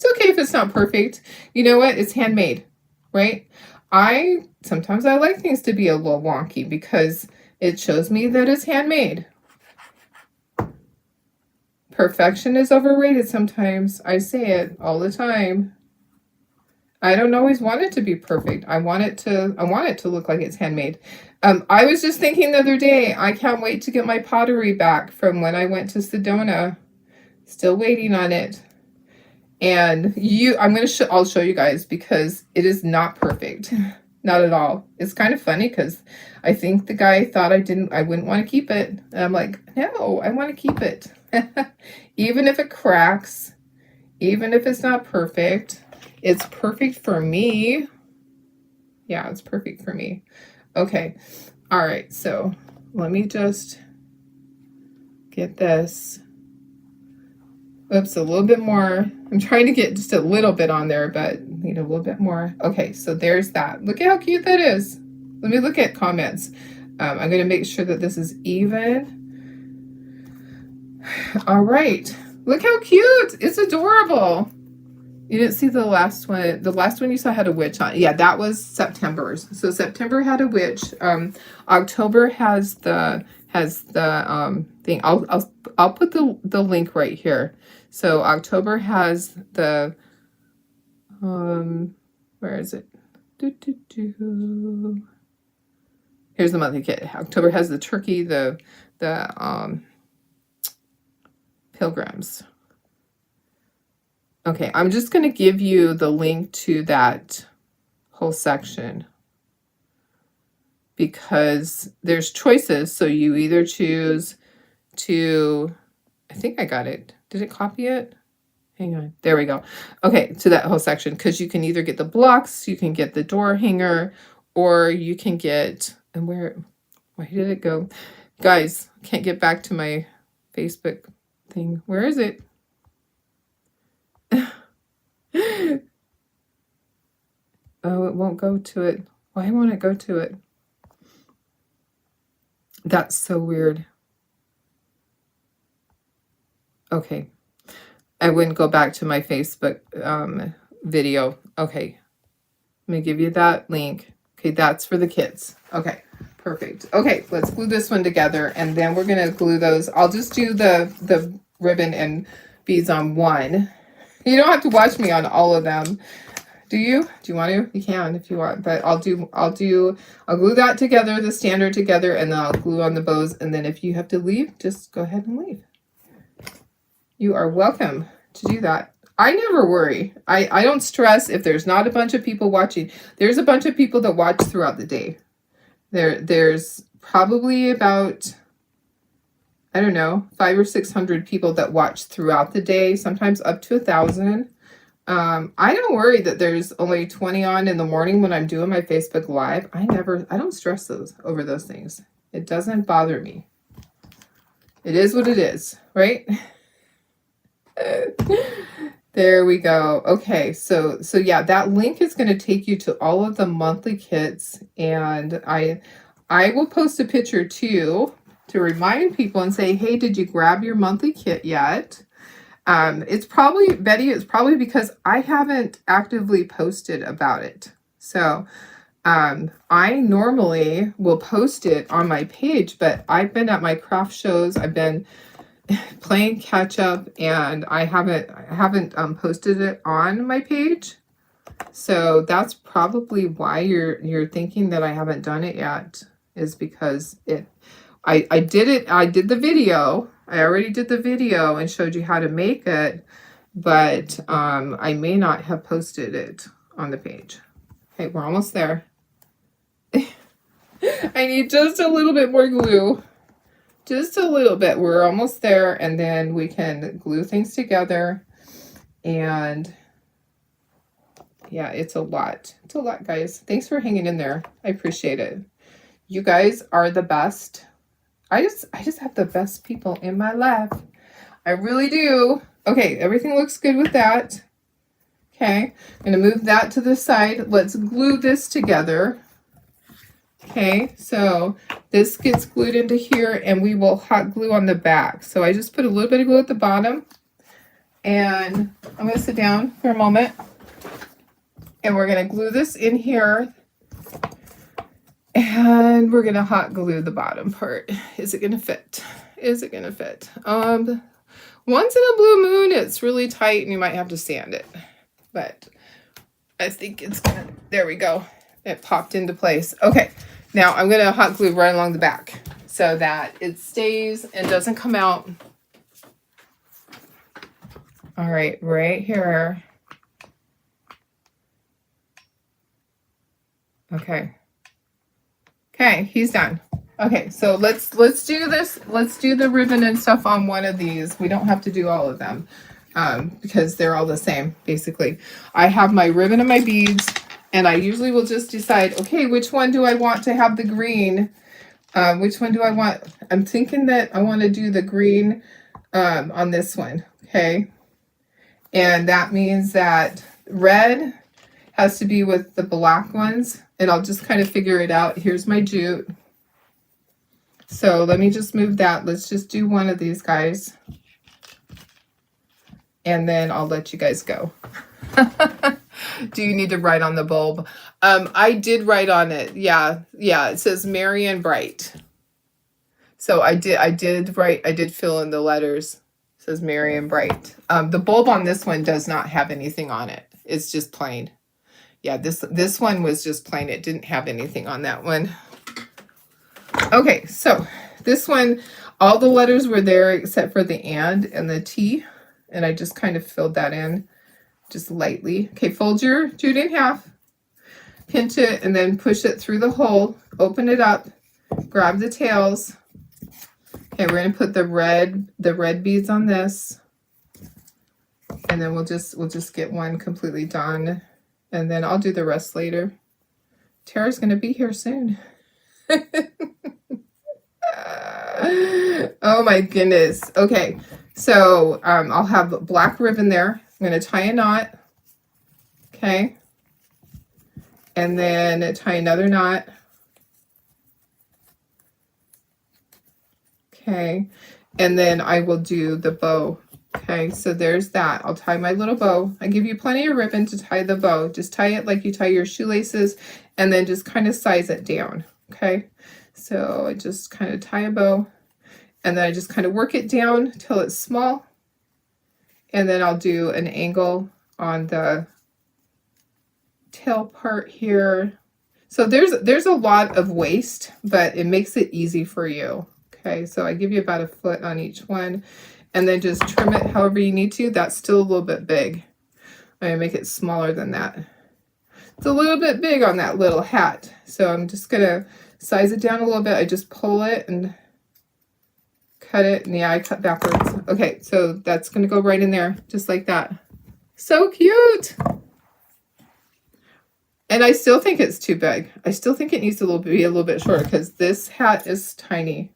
A: It's okay if it's not perfect. You know what? It's handmade, right? Sometimes I like things to be a little wonky because it shows me that it's handmade. Perfection is overrated sometimes. I say it all the time. I don't always want it to be perfect. I want it to look like it's handmade. I was just thinking the other day, I can't wait to get my pottery back from when I went to Sedona. Still waiting on it. And I'll show you guys because it is not perfect. Not at all. It's kind of funny because I think the guy thought I wouldn't want to keep it. And I'm like, no, I want to keep it. Even if it cracks, even if it's not perfect, it's perfect for me. Yeah, it's perfect for me. Okay. All right. So let me just get this. Oops, a little bit more. I'm trying to get just a little bit on there, but need a little bit more. Okay, so there's that. Look at how cute that is. Let me look at comments. I'm going to make sure that this is even. All right. Look how cute. It's adorable. You didn't see the last one. The last one you saw had a witch on. Yeah, that was September's. So September had a witch. October has the thing. I'll put the link right here. So October has the where is it? Here's the monthly kit. October has the turkey, the pilgrims. Okay, I'm just going to give you the link to that whole section because there's choices. So you either choose to, I think I got it. Did it copy it? Hang on. There we go. Okay, to that whole section because you can either get the blocks, you can get the door hanger, or you can get, and why did it go? Guys, can't get back to my Facebook thing. Where is it? Oh, it won't go to it. Why won't it go to it? That's so weird. Okay. I wouldn't go back to my Facebook video. Okay. Let me give you that link. Okay, that's for the kids. Okay, perfect. Okay, let's glue this one together and then we're going to glue those. I'll just do the ribbon and beads on one. You don't have to watch me on all of them. Do you? Do you want to? You can if you want, but I'll glue that together, the standard together, and then I'll glue on the bows. And then if you have to leave, just go ahead and leave. You are welcome to do that. I never worry. I don't stress if there's not a bunch of people watching. There's a bunch of people that watch throughout the day. There's probably about, I don't know, 500 or 600 people that watch throughout the day, sometimes up to 1,000. I don't worry that there's only 20 on in the morning when I'm doing my Facebook Live. I don't stress over those things. It doesn't bother me. It is what it is, right? There we go. Okay, so yeah, that link is going to take you to all of the monthly kits, and I will post a picture too to remind people and say, hey, did you grab your monthly kit yet? It's probably, Betty, it's probably because I haven't actively posted about it. So I normally will post it on my page, but I've been at my craft shows, I've been playing catch up, and I haven't posted it on my page. So that's probably why you're thinking that I haven't done it yet, is because I did the video. I already did the video and showed you how to make it, but I may not have posted it on the page. Okay, we're almost there. I need just a little bit more glue. Just a little bit. We're almost there, and then we can glue things together. And yeah, it's a lot. It's a lot, guys. Thanks for hanging in there. I appreciate it. You guys are the best. I just have the best people in my life. I really do. Okay, everything looks good with that. Okay, I'm going to move that to the side. Let's glue this together. Okay, so this gets glued into here, and we will hot glue on the back. So I just put a little bit of glue at the bottom, and I'm going to sit down for a moment, and we're going to glue this in here, and we're going to hot glue the bottom part. Is it going to fit? Is it going to fit? Once in a blue moon, it's really tight, and you might have to sand it, but I think it's gonna, there we go. It popped into place. Okay, now I'm gonna hot glue right along the back so that it stays and doesn't come out. All right, right here. Okay. Okay, he's done. Okay, so let's do this. Let's do the ribbon and stuff on one of these. We don't have to do all of them because they're all the same, basically. I have my ribbon and my beads, and I usually will just decide, okay, which one do I want to have the green? Which one do I want? I'm thinking that I want to do the green on this one, okay? And that means that red has to be with the black ones, and I'll just kind of figure it out. Here's my jute. So let me just move that. Let's just do one of these guys, and then I'll let you guys go. Do you need to write on the bulb? I did write on it. Yeah, it says Merry and Bright. So I did write, I did fill in the letters. It says Merry and Bright. The bulb on this one does not have anything on it. It's just plain. Yeah, this one was just plain. It didn't have anything on that one. Okay, so this one, all the letters were there except for the and the T, and I just kind of filled that in just lightly. Okay, fold your jute in half, pinch it, and then push it through the hole, open it up, grab the tails. Okay, we're gonna put the red beads on this, and then we'll just get one completely done, and then I'll do the rest later. Tara's gonna be here soon. Oh my goodness. Okay, so I'll have black ribbon there. I'm going to tie a knot. Okay, and then tie another knot. Okay, and then I will do the bow. Okay, so there's that. I'll tie my little bow. I give you plenty of ribbon to tie the bow. Just tie it like you tie your shoelaces, and then just kind of size it down. Okay, so I just kind of tie a bow, and then I just kind of work it down till it's small, and then I'll do an angle on the tail part here. So there's a lot of waste, but it makes it easy for you. Okay, so I give you about 1 foot on each one, and then just trim it however you need to. That's still a little bit big. I'm gonna make it smaller than that. It's a little bit big on that little hat, so I'm just gonna size it down a little bit. I just pull it and cut it, and yeah, I cut backwards. Okay, so that's gonna go right in there, just like that. So cute. And I still think it's too big. I still think it needs to be a little bit shorter because this hat is tiny.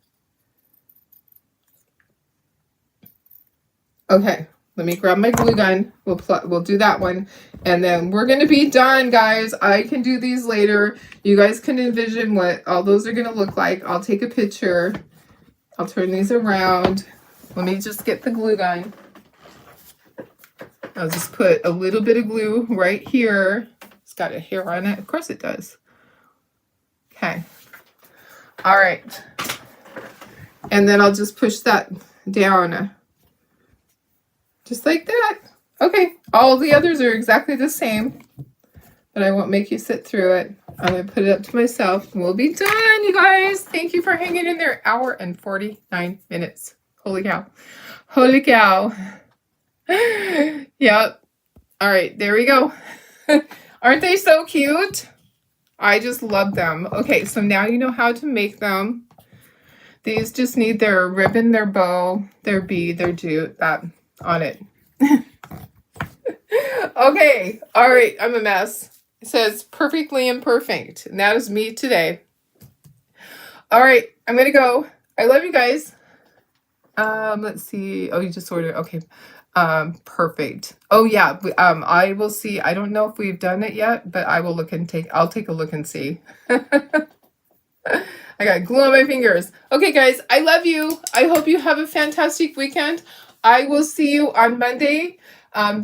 A: Okay, Let me grab my glue gun. We'll do that one. And then we're going to be done, guys. I can do these later. You guys can envision what all those are going to look like. I'll take a picture. I'll turn these around. Let me just get the glue gun. I'll just put a little bit of glue right here. It's got a hair on it. Of course it does. Okay. All right. And then I'll just push that down. Just like that. Okay. All the others are exactly the same. But I won't make you sit through it. I'm going to put it up to myself. We'll be done, you guys. Thank you for hanging in there. Hour and 49 minutes. Holy cow. Holy cow. Yep. All right. There we go. Aren't they so cute? I just love them. Okay. So now you know how to make them. These just need their ribbon, their bow, their bead, their jute, that on it. Okay. All right. I'm a mess. It says perfectly imperfect. And that is me today. All right. I'm going to go. I love you guys. Let's see. Oh, you just ordered. Okay. Perfect. Oh yeah. I will see. I don't know if we've done it yet, but I will look and I'll take a look and see. I got glue on my fingers. Okay, guys, I love you. I hope you have a fantastic weekend. I will see you on Monday.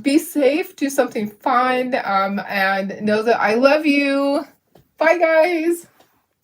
A: Be safe, do something fun, and know that I love you. Bye, guys.